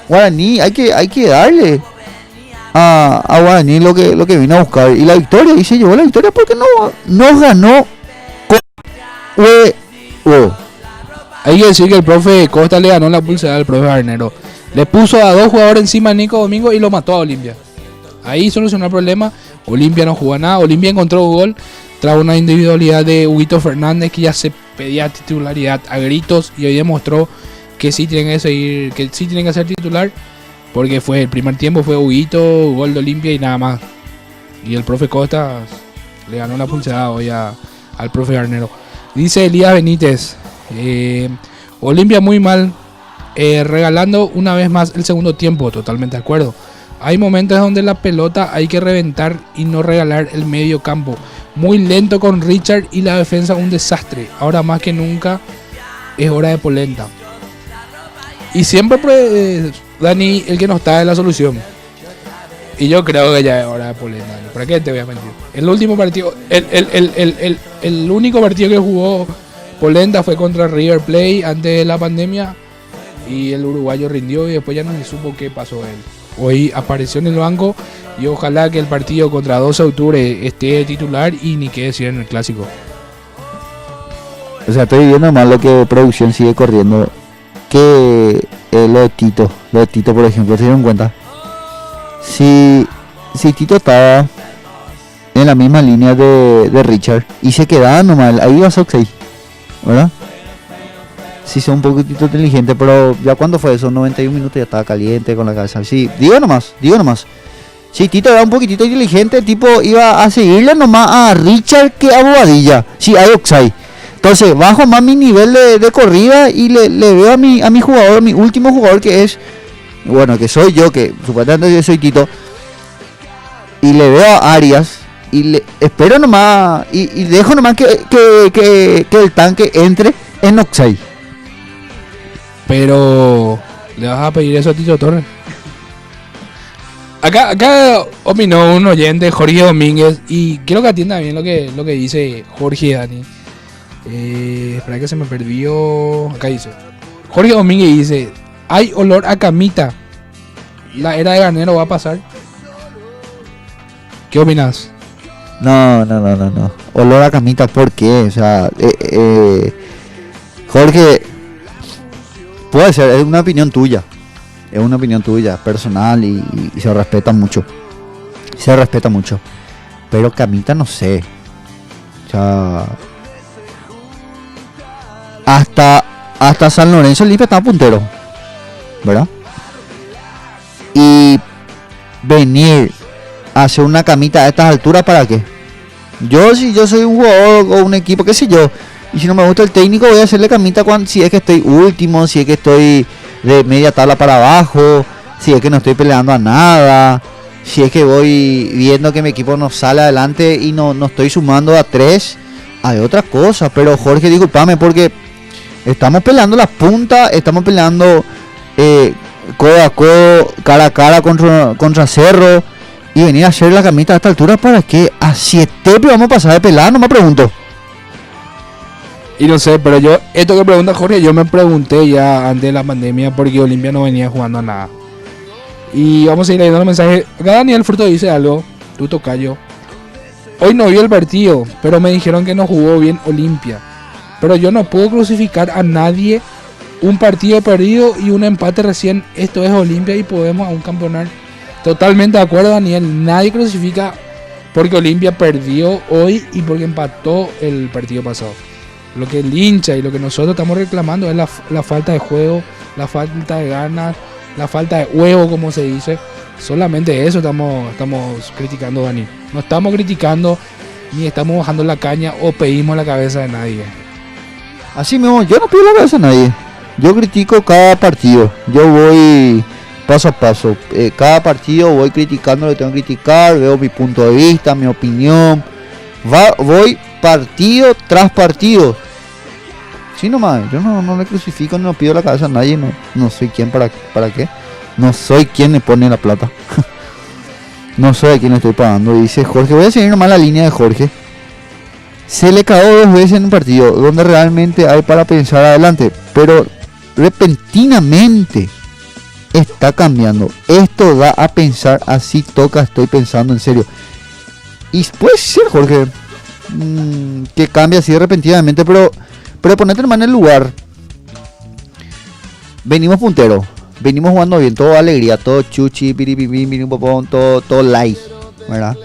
Guaraní, hay que darle a Guaraní lo que vino a buscar. Y la victoria, y se llevó la victoria porque no ganó con huevo. Hay que decir que el profe Costa le ganó la pulsada al profe Arnero. Le puso a 2 jugadores encima a Nico Domingo y lo mató a Olimpia. Ahí solucionó el problema. Olimpia no jugó nada. Olimpia encontró un gol tras una individualidad de Huguito Fernández que ya se pedía titularidad a gritos y hoy demostró que sí tienen que seguir, que sí tienen que ser titular, porque fue el primer tiempo fue Huguito, gol de Olimpia y nada más. Y el profe Costa le ganó la pulsada hoy al profe Arnero. Dice Elías Benítez, Olimpia muy mal, regalando una vez más el segundo tiempo, totalmente de acuerdo. Hay momentos donde la pelota hay que reventar y no regalar el medio campo. Muy lento con Richard y la defensa un desastre. Ahora más que nunca es hora de polenta. Y siempre, Dani, el que no está es la solución. Y yo creo que ya es hora de polenta. ¿Para qué te voy a mentir? El último partido, el único partido que jugó Polenta fue contra River Plate antes de la pandemia. Y el uruguayo rindió y después ya no se supo qué pasó él. Hoy apareció en el banco y ojalá que el partido contra 12 de octubre esté titular y ni qué decir en el clásico. O sea, estoy viendo más lo que producción sigue corriendo que lo de Tito, por ejemplo, ¿se dieron cuenta? Si Tito estaba en la misma línea de Richard y se quedaba nomás, ahí va Soxey, ¿verdad? Sí, son un poquitito inteligente, pero ya cuando fue eso, 91 minutos ya estaba caliente con la cabeza. Sí, digo nomás. Si Tito era un poquitito inteligente, tipo iba a seguirle nomás a Richard que a Bobadilla. Sí, hay Oxai. Entonces, bajo más mi nivel de corrida y le veo a mi jugador, mi último jugador que es, bueno, que soy yo, que supuestamente yo soy Tito. Y le veo a Arias y le espero nomás y dejo nomás que el tanque entre en Oxai. Pero le vas a pedir eso a Tito Torres. Acá opinó un oyente, Jorge Domínguez, y quiero que atienda bien lo que dice Jorge, Dani. Espera que se me perdió. Acá dice Jorge Domínguez, dice: hay olor a camita. La era de Garnero va a pasar. ¿Qué opinas? No. Olor a camita, ¿por qué? O sea, Jorge, puede ser, es una opinión tuya. Es una opinión tuya, personal y se respeta mucho. Pero camita no sé. O sea, hasta San Lorenzo Olimpia está puntero, ¿verdad? Y venir a hacer una camita a estas alturas, ¿para qué? Si yo soy un jugador o un equipo, qué sé yo, y si no me gusta el técnico voy a hacerle camita si es que estoy último, si es que estoy de media tabla para abajo, si es que no estoy peleando a nada, si es que voy viendo que mi equipo no sale adelante y no estoy sumando a 3, hay otra cosa. Pero Jorge, discúlpame, porque estamos peleando las puntas, estamos peleando codo a codo, cara a cara contra Cerro, y venir a hacer la camita a esta altura, ¿para qué? A 7 vamos a pasar de pelada, no me pregunto. Y no sé, pero yo, esto que pregunta Jorge, yo me pregunté ya antes de la pandemia porque Olimpia no venía jugando a nada. Y vamos a ir leyendo los mensajes. Acá Daniel Fruto dice algo, tu tocayo. Hoy no vi el partido, pero me dijeron que no jugó bien Olimpia. Pero yo no puedo crucificar a nadie. Un partido perdido y un empate recién. Esto es Olimpia y podemos aún campeonar. Totalmente de acuerdo, Daniel. Nadie crucifica porque Olimpia perdió hoy y porque empató el partido pasado. Lo que el hincha y lo que nosotros estamos reclamando es la falta de juego, la falta de ganas, la falta de huevo, como se dice. Solamente eso estamos criticando, Dani. No estamos criticando ni estamos bajando la caña o pedimos la cabeza de nadie. Así mismo, yo no pido la cabeza a nadie. Yo critico cada partido. Yo voy paso a paso. Cada partido voy criticando lo que tengo que criticar. Veo mi punto de vista, mi opinión. Voy partido tras partido. Sí, nomás. Yo no le crucifico ni no pido la cabeza a nadie. No soy quien para qué. No soy quien le pone la plata. No soy a quien le estoy pagando. Dice Jorge. Voy a seguir nomás la línea de Jorge. Se le cagó 2 veces en un partido donde realmente hay para pensar adelante. Pero repentinamente está cambiando. Esto da a pensar, así toca, estoy pensando en serio. Y puede ser, Jorge, que cambie así repentinamente, pero ponete en el lugar. Venimos punteros, venimos jugando bien, todo alegría, todo chuchi, piripipim, todo light, ¿verdad?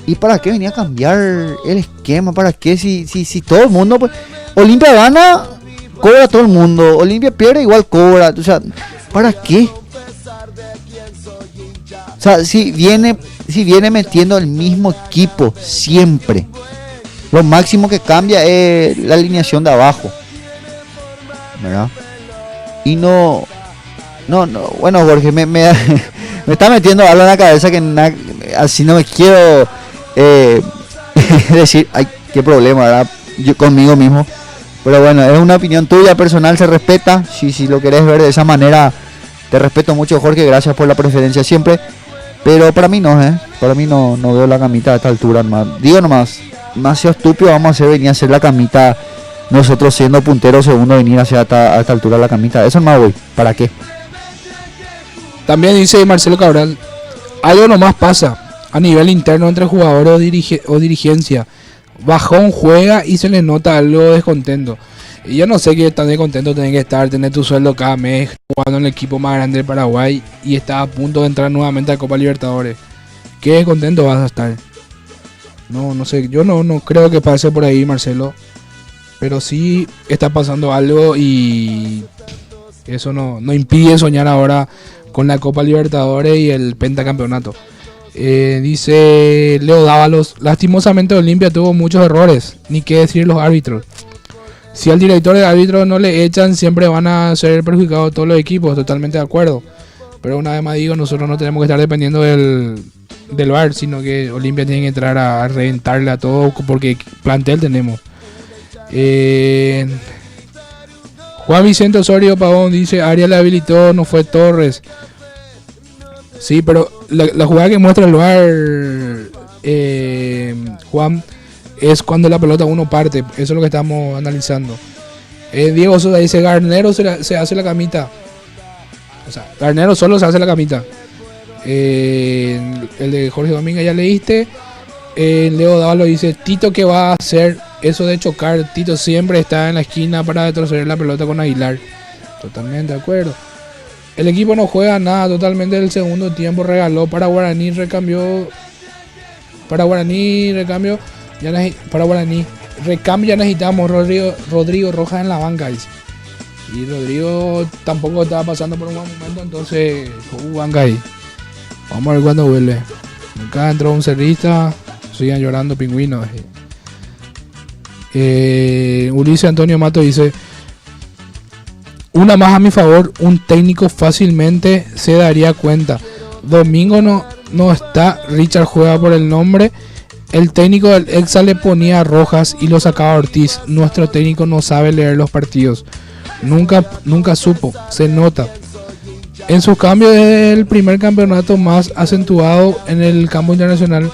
¿Y para qué venía a cambiar el esquema? ¿Para qué? Si todo el mundo, pues, Olimpia gana, cobra todo el mundo. Olimpia pierde, igual cobra. O sea, ¿para qué? O sea, si viene metiendo el mismo equipo siempre. Lo máximo que cambia es la alineación de abajo, ¿verdad? Y no, bueno, Jorge, me está metiendo algo en la cabeza que así no me quiero decir, ay, qué problema, ¿verdad? Yo conmigo mismo. Pero bueno, es una opinión tuya personal, se respeta. Si lo querés ver de esa manera, te respeto mucho, Jorge, gracias por la preferencia siempre. Pero para mí no, para mí no veo la camita a esta altura, nomás. Digo nomás, demasiado estúpido vamos a hacer venir a hacer la camita. Nosotros siendo punteros segundo, venir hacia a esta altura la camita. Eso no voy, ¿para qué? También dice Marcelo Cabral, algo nomás pasa a nivel interno entre jugadores o dirigencia. Bajón juega y se le nota algo descontento. Y yo no sé qué tan descontento tenés que estar, tener tu sueldo cada mes, jugando en el equipo más grande del Paraguay y estás a punto de entrar nuevamente a Copa Libertadores. ¿Qué descontento vas a estar? No sé, yo no creo que pase por ahí, Marcelo. Pero sí está pasando algo y eso no impide soñar ahora con la Copa Libertadores y el pentacampeonato. Dice Leo Dávalos, lastimosamente Olimpia tuvo muchos errores, ni qué decir los árbitros. Si al director de árbitros no le echan, siempre van a ser perjudicados todos los equipos, totalmente de acuerdo. Pero una vez más digo, nosotros no tenemos que estar dependiendo del VAR, sino que Olimpia tiene que entrar a reventarle a todo porque plantel tenemos. Juan Vicente Osorio Pavón dice, Arias le habilitó, no fue Torres. Sí, pero la jugada que muestra el VAR, Juan, es cuando la pelota uno parte. Eso es lo que estamos analizando. Diego Sosa dice, Garnero se hace la camita. O sea, Garnero solo se hace la camita. El de Jorge Domínguez ya leíste. Leo Dávalos dice, Tito, ¿qué va a hacer? Eso de chocar, Tito siempre está en la esquina para retroceder la pelota con Aguilar. Totalmente de acuerdo. El equipo no juega nada totalmente del segundo tiempo. Regaló para Guaraní, recambio. Para Guaraní, recambio. Ya necesitamos Rodrigo Rojas en la banca. Dice. Y Rodrigo tampoco estaba pasando por un buen momento, entonces jugó banca ahí. Vamos a ver cuándo vuelve. Acá entró un cerrista. Sigan llorando pingüinos. Ulises Antonio Mato dice, una más a mi favor, un técnico fácilmente se daría cuenta. Domingo no está, Richard juega por el nombre. El técnico del Exa le ponía Rojas y lo sacaba Ortiz. Nuestro técnico no sabe leer los partidos. Nunca supo, se nota. En sus cambios desde el primer campeonato más acentuado en el campo internacional,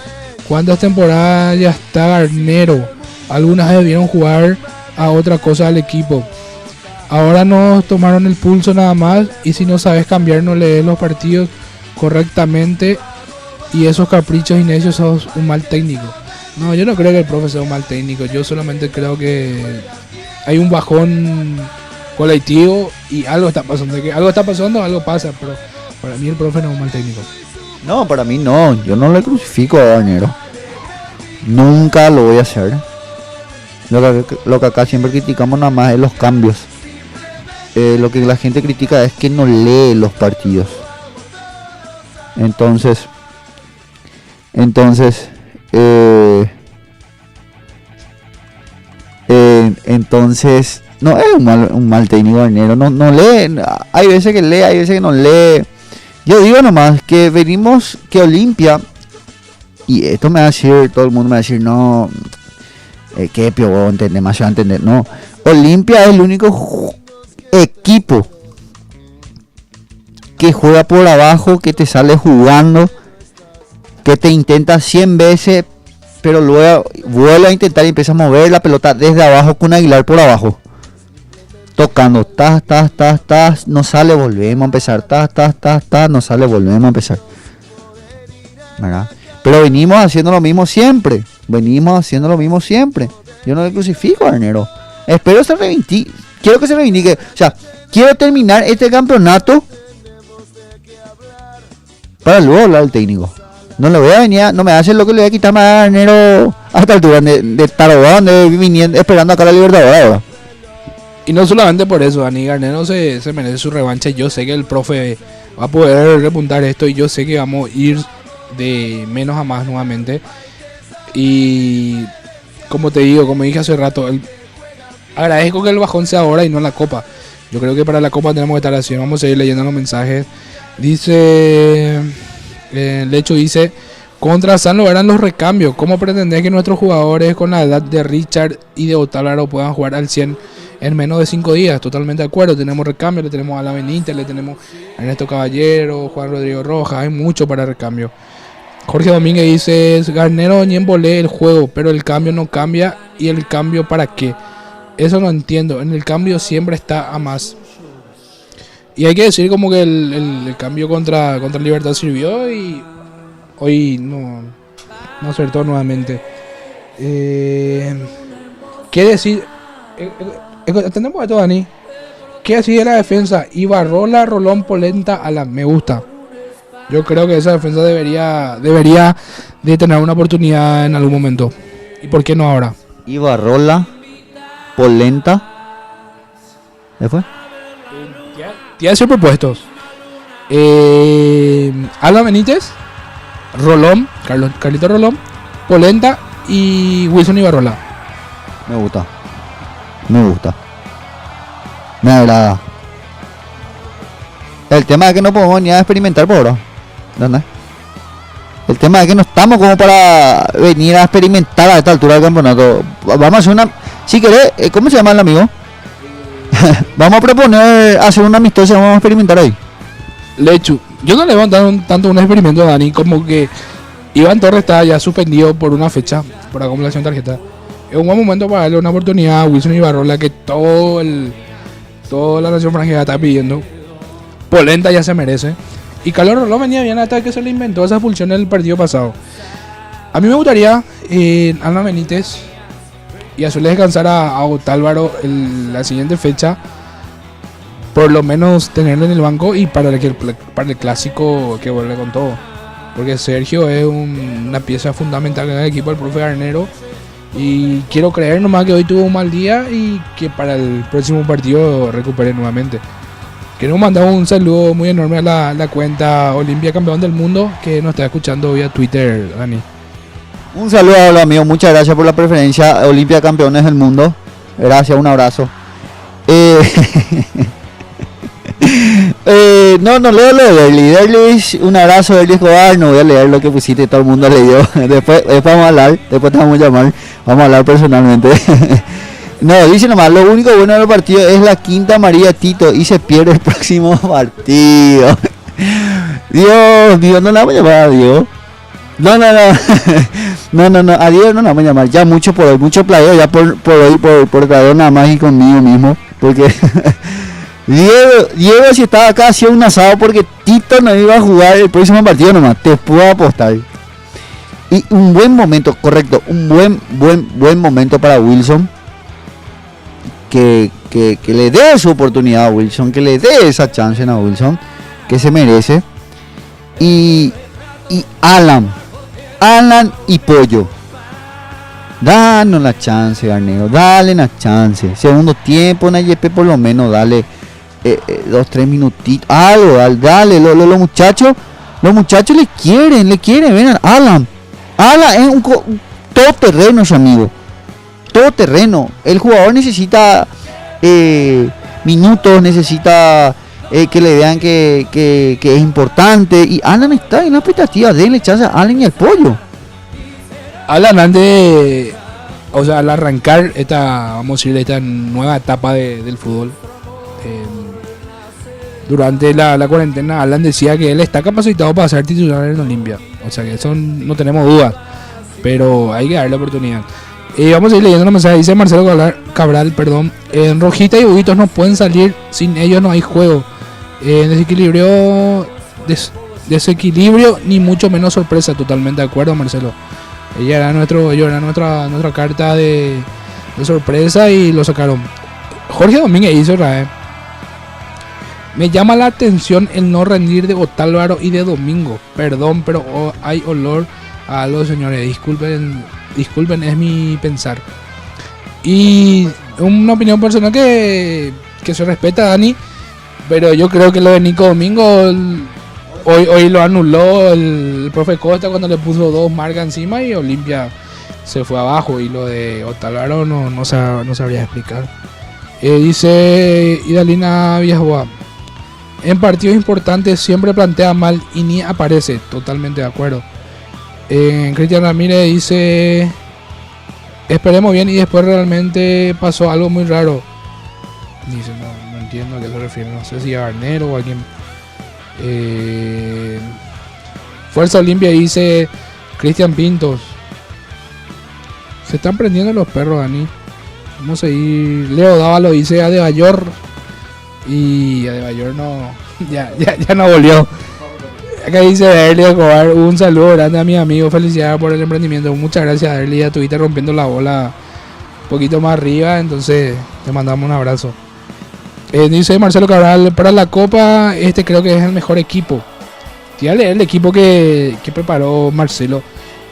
¿cuántas temporadas ya está Garnero? Algunas debieron jugar a otra cosa al equipo. Ahora nos tomaron el pulso nada más y si no sabes cambiar no lees los partidos. correctamente y esos caprichos y necios sos un mal técnico. No, yo no creo que el profe sea un mal técnico, yo solamente creo que hay un bajón colectivo y algo está pasando, algo pasa, pero para mí el profe no es un mal técnico. No, para mí no, yo no le crucifico a Garnero. Nunca lo voy a hacer. Lo que acá siempre criticamos nada más es los cambios. Lo que la gente critica es que no lee los partidos. Entonces no es un mal técnico Garnero, no lee, hay veces que lee, hay veces que no lee. Yo digo nomás que venimos, que Olimpia, y esto me va a decir, todo el mundo me va a decir, no, que pio, entender más, yo voy a entender, no. Olimpia es el único equipo que juega por abajo, que te sale jugando, que te intenta 100 veces, pero luego vuelve a intentar y empieza a mover la pelota desde abajo con Aguilar por abajo. Tocando, no sale, volvemos a empezar, no sale, volvemos a empezar. ¿Verdad? Pero venimos haciendo lo mismo siempre. Yo no le crucifico a Garnero. Espero se reivindique. Quiero que se reivindique. O sea, quiero terminar este campeonato para luego hablar al técnico. No le voy a venir, no me hace lo que le voy a quitar más a Garnero a esta altura de Tarobán, viniendo, esperando acá la Libertadores ahora. Y no solamente por eso, Dani Garnero se merece su revancha. Yo sé que el profe va a poder repuntar esto y yo sé que vamos a ir de menos a más nuevamente. Y como te digo, como dije hace rato, agradezco que el bajón sea ahora y no en la Copa. Yo creo que para la Copa tenemos que estar así. Vamos a seguir leyendo los mensajes. Dice, Lecho dice, contra San lo eran los recambios. ¿Cómo pretendés que nuestros jugadores con la edad de Richard y de Otálvaro puedan jugar al 100 en menos de 5 días? Totalmente de acuerdo. Tenemos recambio, le tenemos a la Benítez, le tenemos a Ernesto Caballero, Juan Rodrigo Rojas. Hay mucho para recambio. Jorge Domínguez dice, Garnero ni embolé el juego, pero el cambio no cambia. ¿Y el cambio para qué? Eso no entiendo. En el cambio siempre está a más. Y hay que decir como que el cambio contra Libertad sirvió y hoy no acertó nuevamente. ¿Qué decir? Entendemos esto, Dani. ¿Qué decir de la defensa? Ibarrola, Rolón, Polenta, Alan. Me gusta. Yo creo que esa defensa debería de tener una oportunidad en algún momento. ¿Y por qué no ahora? Ibarrola, Polenta. ¿Qué fue? Tiene que ser propuestos. Alba Benítez, Rolón, Carlito Rolón, Polenta y Wilson Ibarrola. Me gusta. Me agrada. El tema es que no podemos ni a experimentar por ahora. ¿Dónde? El tema es que no estamos como para venir a experimentar a esta altura del campeonato. Vamos a hacer una... Si querés, ¿cómo se llama el amigo? Vamos a proponer hacer una amistosa, vamos a experimentar ahí. Lechu, yo no le voy a dar tanto un experimento a Dani como que Iván Torres está ya suspendido por una fecha por acumulación de tarjeta. Es un buen momento para darle una oportunidad a Wilson Ibarrola que toda la nación franjera está pidiendo. Polenta ya se merece. Y Carlos Rolón venía bien hasta que se le inventó esa expulsión en el partido pasado. A mí me gustaría Alba Benítez y hacerle descansar a Otálvaro la siguiente fecha. Por lo menos tenerlo en el banco y para el clásico que vuelve con todo. Porque Sergio es una pieza fundamental en el equipo del profe Garnero. Y quiero creer nomás que hoy tuvo un mal día y que para el próximo partido recupere nuevamente. Queremos mandar un saludo muy enorme a la cuenta Olimpia Campeón del Mundo que nos está escuchando vía Twitter, Dani. Un saludo a los amigos, muchas gracias por la preferencia. Olimpia Campeones del Mundo. Gracias, un abrazo. No leo lo de Derlis, un abrazo de Escobar, no voy a leer lo que pusiste, todo el mundo leyó. Después vamos a hablar, después te vamos a llamar, vamos a hablar personalmente. No, dice nomás, lo único bueno del partido es la quinta amarilla Tito y se pierde el próximo partido. Dios mío, no la vamos a llamar a Dios. No, a Dios no la vamos a llamar, ya mucho por hoy, mucho playo ya por hoy, por traer nada más y conmigo mismo, porque Diego, si estaba acá, hacía un asado porque Tito no iba a jugar el próximo partido nomás. Te puedo apostar. Y un buen momento, correcto, un buen momento para Wilson. Que le dé su oportunidad a Wilson, que le dé esa chance a Wilson, que se merece. Y Alan y Pollo. Danos la chance, Garnero, dale la chance. Segundo tiempo, Nayepe, por lo menos, dale 2-3 minutitos, algo, dale. Los muchachos le quieren, vengan. Alan es un todoterreno, su amigo. Todoterreno. El jugador necesita minutos, necesita que le vean que es importante. Y Alan está en la expectativa, denle chance a Alan y al Pollo. Alan antes, o sea, al arrancar esta nueva etapa del fútbol, durante la cuarentena, Alan decía que él está capacitado para ser titular en Olimpia. O sea que eso no tenemos dudas, pero hay que darle la oportunidad. Vamos a ir leyendo los mensajes. Dice Marcelo Cabral, en Rojita y Huguitos no pueden salir, sin ellos no hay juego. Desequilibrio ni mucho menos sorpresa. Totalmente de acuerdo, Marcelo. Ellos eran nuestra carta de sorpresa y lo sacaron. Jorge Domínguez hizo me llama la atención el no rendir de Otálvaro y de Domingo. Perdón, pero hay olor a algo, señores. Disculpen, es mi pensar. Y una opinión personal que se respeta, Dani. Pero yo creo que lo de Nico Domingo hoy lo anuló el profe Costa cuando le puso 2 marcas encima y Olimpia se fue abajo. Y lo de Otálvaro no sabría explicar. Dice Idalina Villajoa, en partidos importantes siempre plantea mal y ni aparece. Totalmente de acuerdo. Cristian Ramírez dice, esperemos bien y después realmente pasó algo muy raro. Dice, no entiendo a qué se refiere, no sé si a Garnero o a alguien. Fuerza Olimpia, dice Cristian Pintos. Se están prendiendo los perros, Dani. Vamos a ir. Leo Dávalo dice Adebayor. Y Adebayor ya no volvió. Acá dice Derly Escobar, un saludo grande a mi amigo, felicidades por el emprendimiento. Muchas gracias, Derly, a Twitter rompiendo la bola un poquito más arriba, entonces te mandamos un abrazo. Dice Marcelo Cabral, para la Copa creo que es el mejor equipo. Tírale el equipo que preparó Marcelo.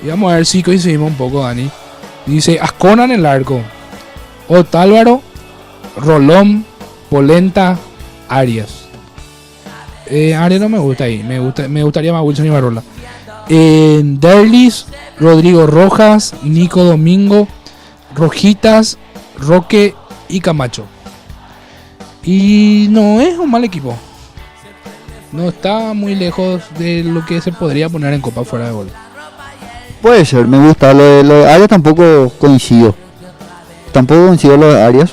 Y vamos a ver si coincidimos un poco, Dani. Dice Ascona en el arco, Otálvaro, Rolón, Polenta, Arias. Arias no me gusta ahí, me gustaría más Wilson y Barrola. Derlis, Rodrigo Rojas, Nico Domingo, Rojitas, Roque y Camacho. Y no es un mal equipo. No está muy lejos de lo que se podría poner en Copa fuera de gol. Puede ser, me gusta. Lo de Arias tampoco coincido. Lo de Arias.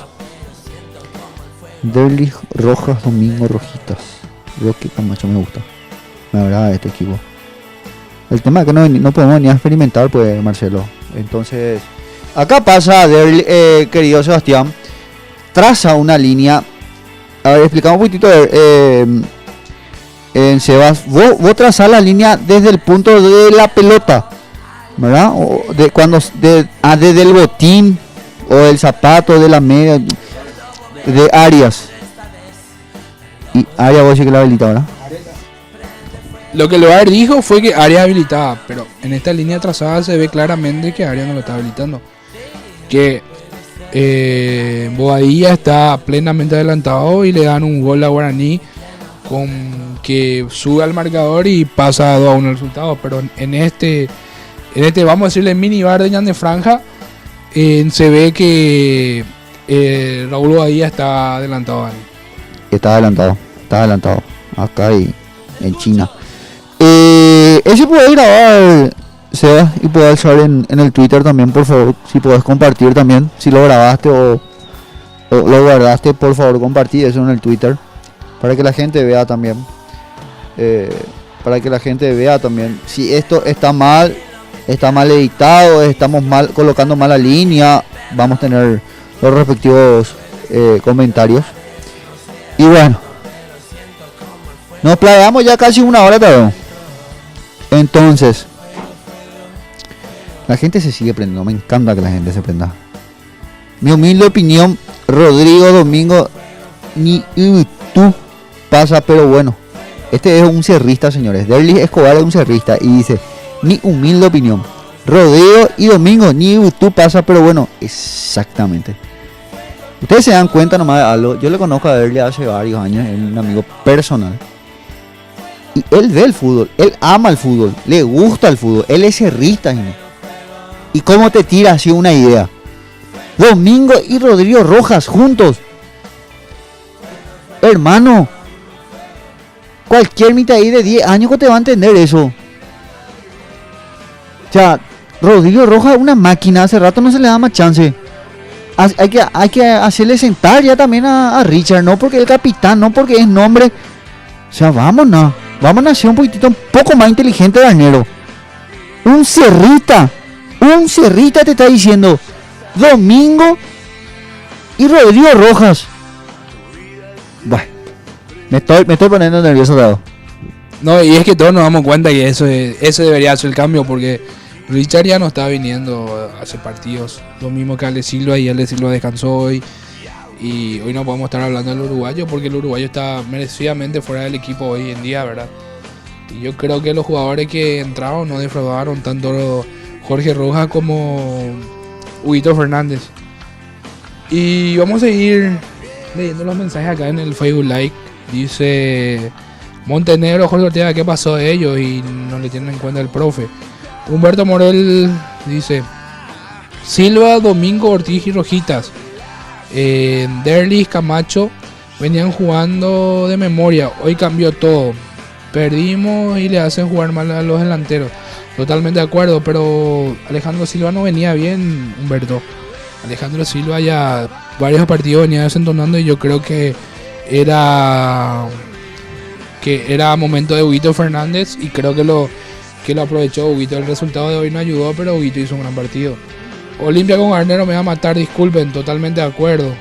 Derlis, Rojas, Domingo, Rojitas, Roque, Camacho, me gusta. Me agrada este equipo. El tema es que no podemos ni experimentar, pues, Marcelo. Entonces, acá pasa, querido Sebastián, traza una línea. A ver, explicamos un poquitito. En Sebas, vos trazás la línea desde el punto de la pelota, ¿verdad? O desde el botín o el zapato de la media de Arias. Y Arias, vos decís que la habilita, ¿verdad? Lo que Loar dijo fue que Arias habilitaba, pero en esta línea trazada se ve claramente que Arias no lo está habilitando. Que Boadilla está plenamente adelantado y le dan un gol a Guaraní con que sube al marcador y pasa 2-1 el resultado. Pero en este vamos a decirle minibar de Ñan de Franja, se ve que Raúl Boadilla está adelantado, Dani. Está adelantado acá y en China. Ese puede grabar, Sebas, y puede alzar en el Twitter también, por favor. Si podés compartir también, si lo grabaste o lo guardaste, por favor compartí eso en el Twitter para que la gente vea también. Si esto está mal editado, estamos colocando mala línea, vamos a tener los respectivos comentarios. Y bueno, nos planeamos ya casi una hora también. Entonces, la gente se sigue prendiendo. Me encanta que la gente se prenda. Mi humilde opinión, Rodrigo Domingo ni tú pasa, pero bueno. Este es un cerrista, señores. Derlis Escobar es un cerrista y dice, mi humilde opinión, Rodrigo y Domingo ni tú pasa, pero bueno. Exactamente. Ustedes se dan cuenta nomás de algo. Yo le conozco a Derlis hace varios años, es un amigo personal. Y él ve el fútbol, él ama el fútbol, le gusta el fútbol, él es cerrista. ¿Y cómo te tira así una idea? Domingo y Rodrigo Rojas juntos. Hermano, cualquier mitad ahí de 10 años que te va a entender eso. O sea, Rodrigo Rojas es una máquina, hace rato no se le da más chance. Hay que hacerle sentar ya también a Richard, no porque es el capitán, no porque es nombre. O sea, vámonos a ser un poco más inteligente, Danero. Un cerrita te está diciendo Domingo y Rodrigo Rojas. Bueno, me estoy poniendo nervioso, Dado. No, y es que todos nos damos cuenta que eso debería ser el cambio, porque Richard ya no está viniendo a hacer partidos. Lo mismo que Ale Silva, y Ale Silva descansó hoy. Y hoy no podemos estar hablando del uruguayo, porque el uruguayo está merecidamente fuera del equipo hoy en día, ¿verdad? Y yo creo que los jugadores que entraron no defraudaron, tanto Jorge Rojas como Huguito Fernández. Y vamos a seguir leyendo los mensajes acá en el Facebook Like. Dice Montenegro, Jorge Ortega, ¿qué pasó de ellos? Y no le tienen en cuenta el profe. Humberto Morel dice Silva, Domingo, Ortiz y Rojitas. Derlis, Camacho venían jugando de memoria. Hoy cambió todo. Perdimos y le hacen jugar mal a los delanteros. Totalmente de acuerdo, pero Alejandro Silva no venía bien, Humberto. Alejandro Silva ya varios partidos venía desentonando, y yo creo que era momento de Huguito Fernández, y creo que lo aprovechó Huguito. El resultado de hoy no ayudó, pero Huguito hizo un gran partido. Olimpia con Garnero me va a matar, disculpen, totalmente de acuerdo.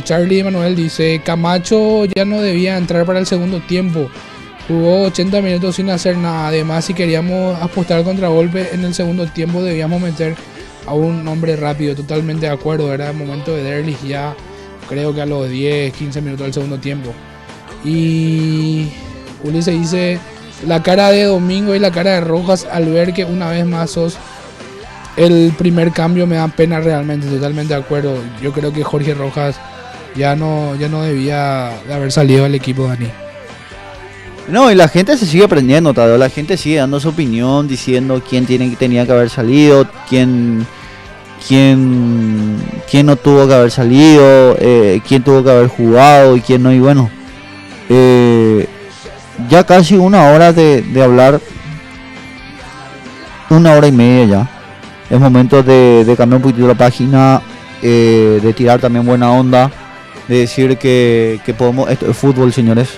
Charlie Manuel dice Camacho ya no debía entrar para el segundo tiempo. Jugó 80 minutos sin hacer nada. Además, si queríamos apostar al contragolpe en el segundo tiempo, debíamos meter a un hombre rápido. Totalmente de acuerdo. Era el momento de Derlis ya, creo que a los 10, 15 minutos del segundo tiempo. Y Ulises dice la cara de Domingo y la cara de Rojas al ver que una vez más sos el primer cambio, me da pena realmente. Totalmente de acuerdo. Yo creo que Jorge Rojas ya no debía de haber salido del equipo, Dani. No, y la gente se sigue prendiendo, Tadeo. La gente sigue dando su opinión, diciendo quién tenía que haber salido, quién no tuvo que haber salido, quién tuvo que haber jugado y quién no. Y bueno, ya casi una hora de hablar, una hora y media ya. Es momento de cambiar un poquito la página, de tirar también buena onda, de decir que podemos. Esto es fútbol, señores.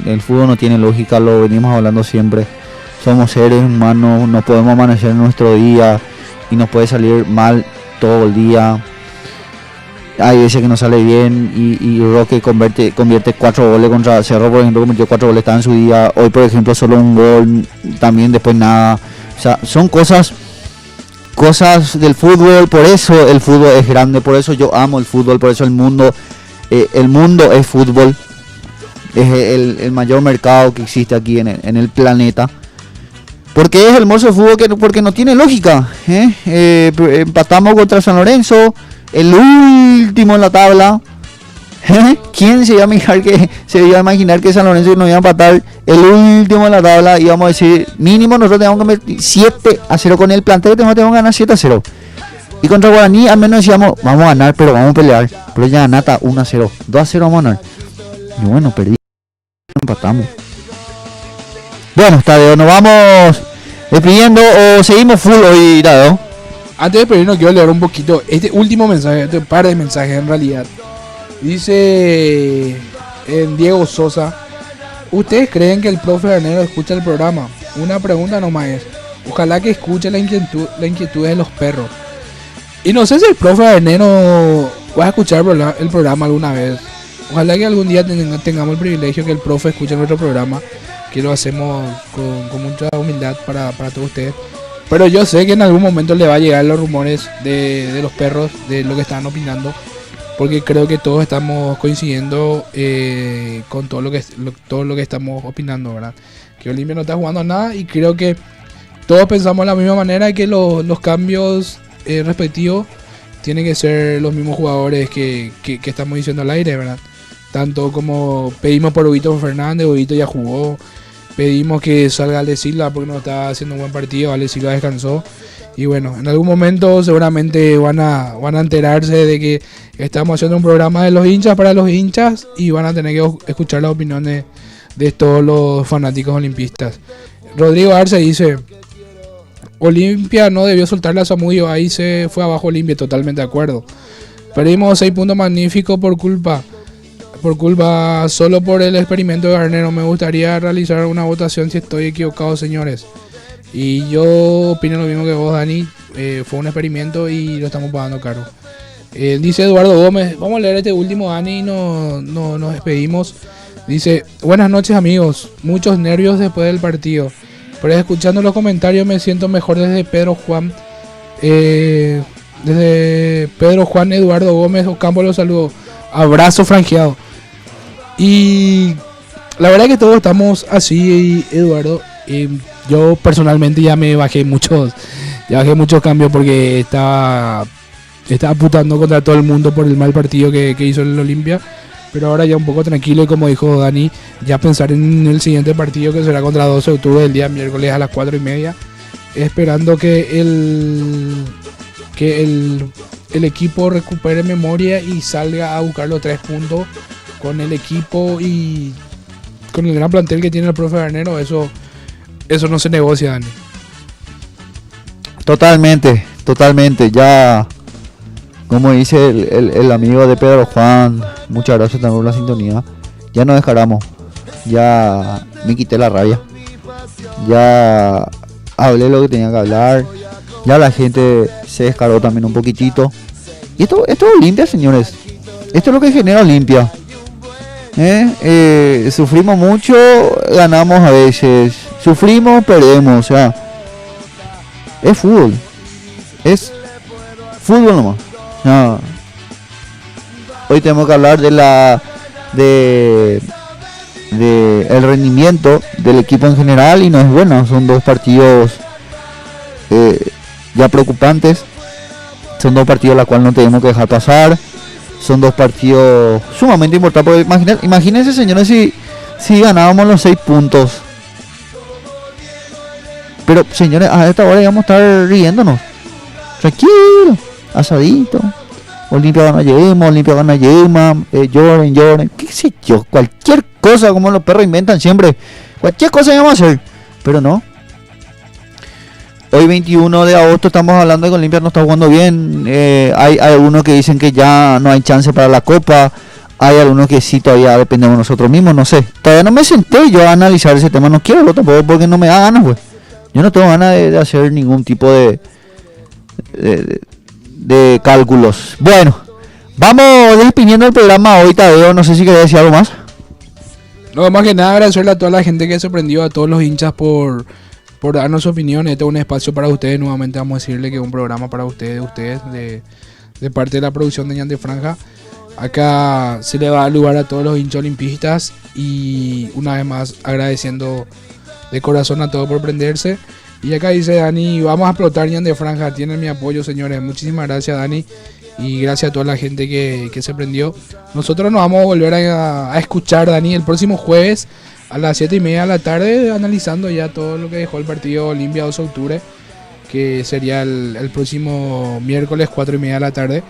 El fútbol no tiene lógica, lo venimos hablando siempre. Somos seres humanos, no podemos amanecer nuestro día y nos puede salir mal todo el día. Hay veces que nos sale bien y Roque convierte 4 goles contra Cerro, por ejemplo, convirtió 4 goles, está en su día. Hoy, por ejemplo, solo un gol, también después nada. O sea, son cosas del fútbol. Por eso el fútbol es grande, por eso yo amo el fútbol, por eso el mundo es fútbol. Es el mayor mercado que existe aquí en el planeta. Porque es hermoso el fútbol, porque no tiene lógica. Empatamos contra San Lorenzo, el último en la tabla. ¿Quién se iba a imaginar que San Lorenzo nos iba a empatar el último en la tabla? Y vamos a decir, mínimo nosotros tenemos que meter 7-0 con el plantel, tenemos que ganar 7-0. Y contra Guaraní al menos decíamos, vamos a ganar, pero vamos a pelear. Pero ya Nata 1-0, 2-0 vamos a ganar. Y bueno, perdí, empatamos. Bueno, Tadeo, nos vamos despidiendo o seguimos full hoy, Tadeo. Antes de pedirnos, quiero leer un poquito este último mensaje, este par de mensajes en realidad. Dice Diego Sosa: ¿ustedes creen que el profe Garnero escucha el programa? Una pregunta nomás es, ojalá que escuche la inquietud de los perros. Y no sé si el profe Garnero va a escuchar el programa alguna vez, Ojalá que algún día tengamos el privilegio que el profe escuche nuestro programa, que lo hacemos con mucha humildad para todos ustedes. Pero yo sé que en algún momento le va a llegar los rumores de los perros, de lo que están opinando, porque creo que todos estamos coincidiendo con todo lo que estamos opinando, ¿verdad? Que Olimpia no está jugando nada y creo que todos pensamos de la misma manera, que los cambios respectivos tienen que ser los mismos jugadores que estamos diciendo al aire, ¿verdad? Tanto como pedimos por Huguito Fernández, Huguito ya jugó. Pedimos que salga Ale Silva porque no está haciendo un buen partido, Ale Silva descansó. Y bueno, en algún momento seguramente van a enterarse de que estamos haciendo un programa de los hinchas para los hinchas y van a tener que escuchar las opiniones de todos los fanáticos olimpistas. Rodrigo Arce dice: Olimpia no debió soltarle a Zamudio, ahí se fue abajo Olimpia, totalmente de acuerdo. Perdimos 6 puntos magníficos por culpa solo por el experimento de Garnero. Me gustaría realizar una votación si estoy equivocado, señores. Y yo opino lo mismo que vos, Dani. Fue un experimento y lo estamos pagando caro. Dice Eduardo Gómez, vamos a leer este último, Dani, y nos despedimos. Dice: buenas noches, amigos, muchos nervios después del partido, pero escuchando los comentarios me siento mejor. Desde Pedro Juan Eduardo Gómez Ocampo los saludo. Abrazo franjeado. Y la verdad que todos estamos así, Eduardo. Yo personalmente ya bajé muchos cambios porque estaba putando contra todo el mundo por el mal partido que hizo el Olimpia. Pero ahora ya un poco tranquilo y, como dijo Dani, ya pensar en el siguiente partido, que será contra 12 de octubre, el día miércoles a las 4:30. Esperando que el equipo recupere memoria y salga a buscar los 3 puntos con el equipo y con el gran plantel que tiene el profe Garnero. Eso no se negocia, Dani. Totalmente. Ya, como dice el amigo de Pedro Juan, muchas gracias también por la sintonía. Ya no descaramos. Ya me quité la rabia. Ya hablé lo que tenía que hablar. Ya la gente se descaró también un poquitito. Y esto es Olimpia, señores. Esto es lo que genera Olimpia. Sufrimos mucho, ganamos a veces. Sufrimos, perdemos. O sea, es fútbol. Es fútbol nomás. No. Hoy tenemos que hablar de el rendimiento del equipo en general, y no es bueno. Son 2 partidos ya preocupantes. Son 2 partidos los cuales no tenemos que dejar pasar. Son 2 partidos sumamente importantes. Porque imagínense, señores, si ganábamos los 6 puntos. Pero, señores, a esta hora íbamos a estar riéndonos. Tranquilo, asadito. Olimpia gana Yema, lloren, qué sé yo, cualquier cosa, como los perros inventan siempre. Cualquier cosa íbamos a hacer. Pero no. Hoy 21 de agosto estamos hablando de que Olimpia no está jugando bien. Hay algunos que dicen que ya no hay chance para la Copa. Hay algunos que sí, todavía dependemos de nosotros mismos, no sé. Todavía no me senté yo a analizar ese tema. No quiero tampoco porque no me da ganas, pues. Yo no tengo ganas de hacer ningún tipo de cálculos. Bueno, vamos despidiendo el programa hoy, Tadeo. No sé si quería decir algo más. No, más que nada agradecerle a toda la gente que se prendió, a todos los hinchas por darnos su opinión. Este es un espacio para ustedes. Nuevamente vamos a decirle que es un programa para ustedes de parte de la producción de Ñan de Franja. Acá se le va a dar lugar a todos los hinchas olimpistas, y una vez más agradeciendo de corazón a todos por prenderse. Y acá dice Dani: vamos a explotar Ñan de Franja, tienen mi apoyo, señores. Muchísimas gracias, Dani, y gracias a toda la gente que se prendió. Nosotros nos vamos a volver a escuchar, Dani, el próximo jueves a las 7:30 de la tarde, analizando ya todo lo que dejó el partido Olimpia 2 de octubre, que sería el próximo miércoles 4:30 de la tarde,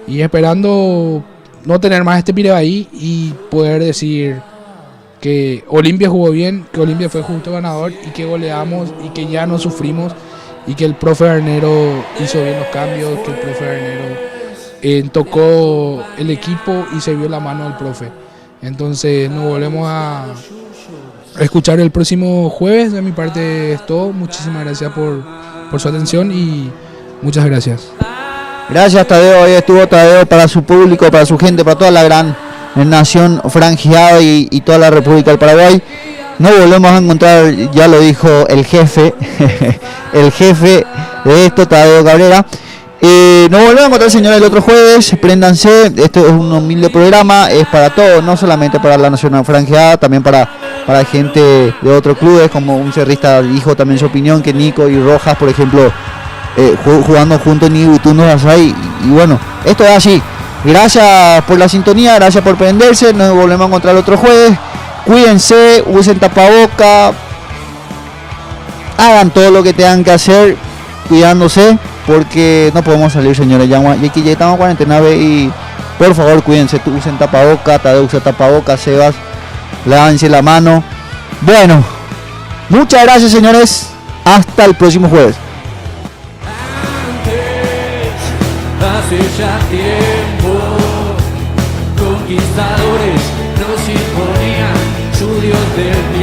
y esperando no tener más este pireo ahí y poder decir que Olimpia jugó bien, que Olimpia fue justo ganador y que goleamos y que ya no sufrimos, y que el profe Garnero hizo bien los cambios, que el profe Garnero tocó el equipo y se vio la mano del profe. Entonces nos volvemos a escuchar el próximo jueves. De mi parte es todo. Muchísimas gracias por su atención y muchas gracias. Gracias, Tadeo. Hoy estuvo Tadeo para su público, para su gente, para toda la gran nación franjeada y toda la República del Paraguay. No volvemos a encontrar, ya lo dijo el jefe, el jefe de esto, Tadeo Cabrera. Nos volvemos a encontrar, señores, el otro jueves. Préndanse, este es un humilde programa, es para todos, no solamente para la nación franjeada, también para gente de otros clubes, como un cerrista dijo también su opinión, que Nico y Rojas, por ejemplo, jugando juntos en Igutunos Asai, y bueno, esto es así. Gracias por la sintonía, gracias por prenderse, nos volvemos a encontrar el otro jueves. Cuídense, usen tapaboca, hagan todo lo que tengan que hacer, cuidándose, porque no podemos salir, señores. Ya estamos en cuarentena y por favor cuídense, usen tapaboca, Tadeo usa tapaboca, Sebas, lávense la mano. Bueno, muchas gracias, señores, hasta el próximo jueves. Hace ya tiempo, conquistadores nos imponían su dios del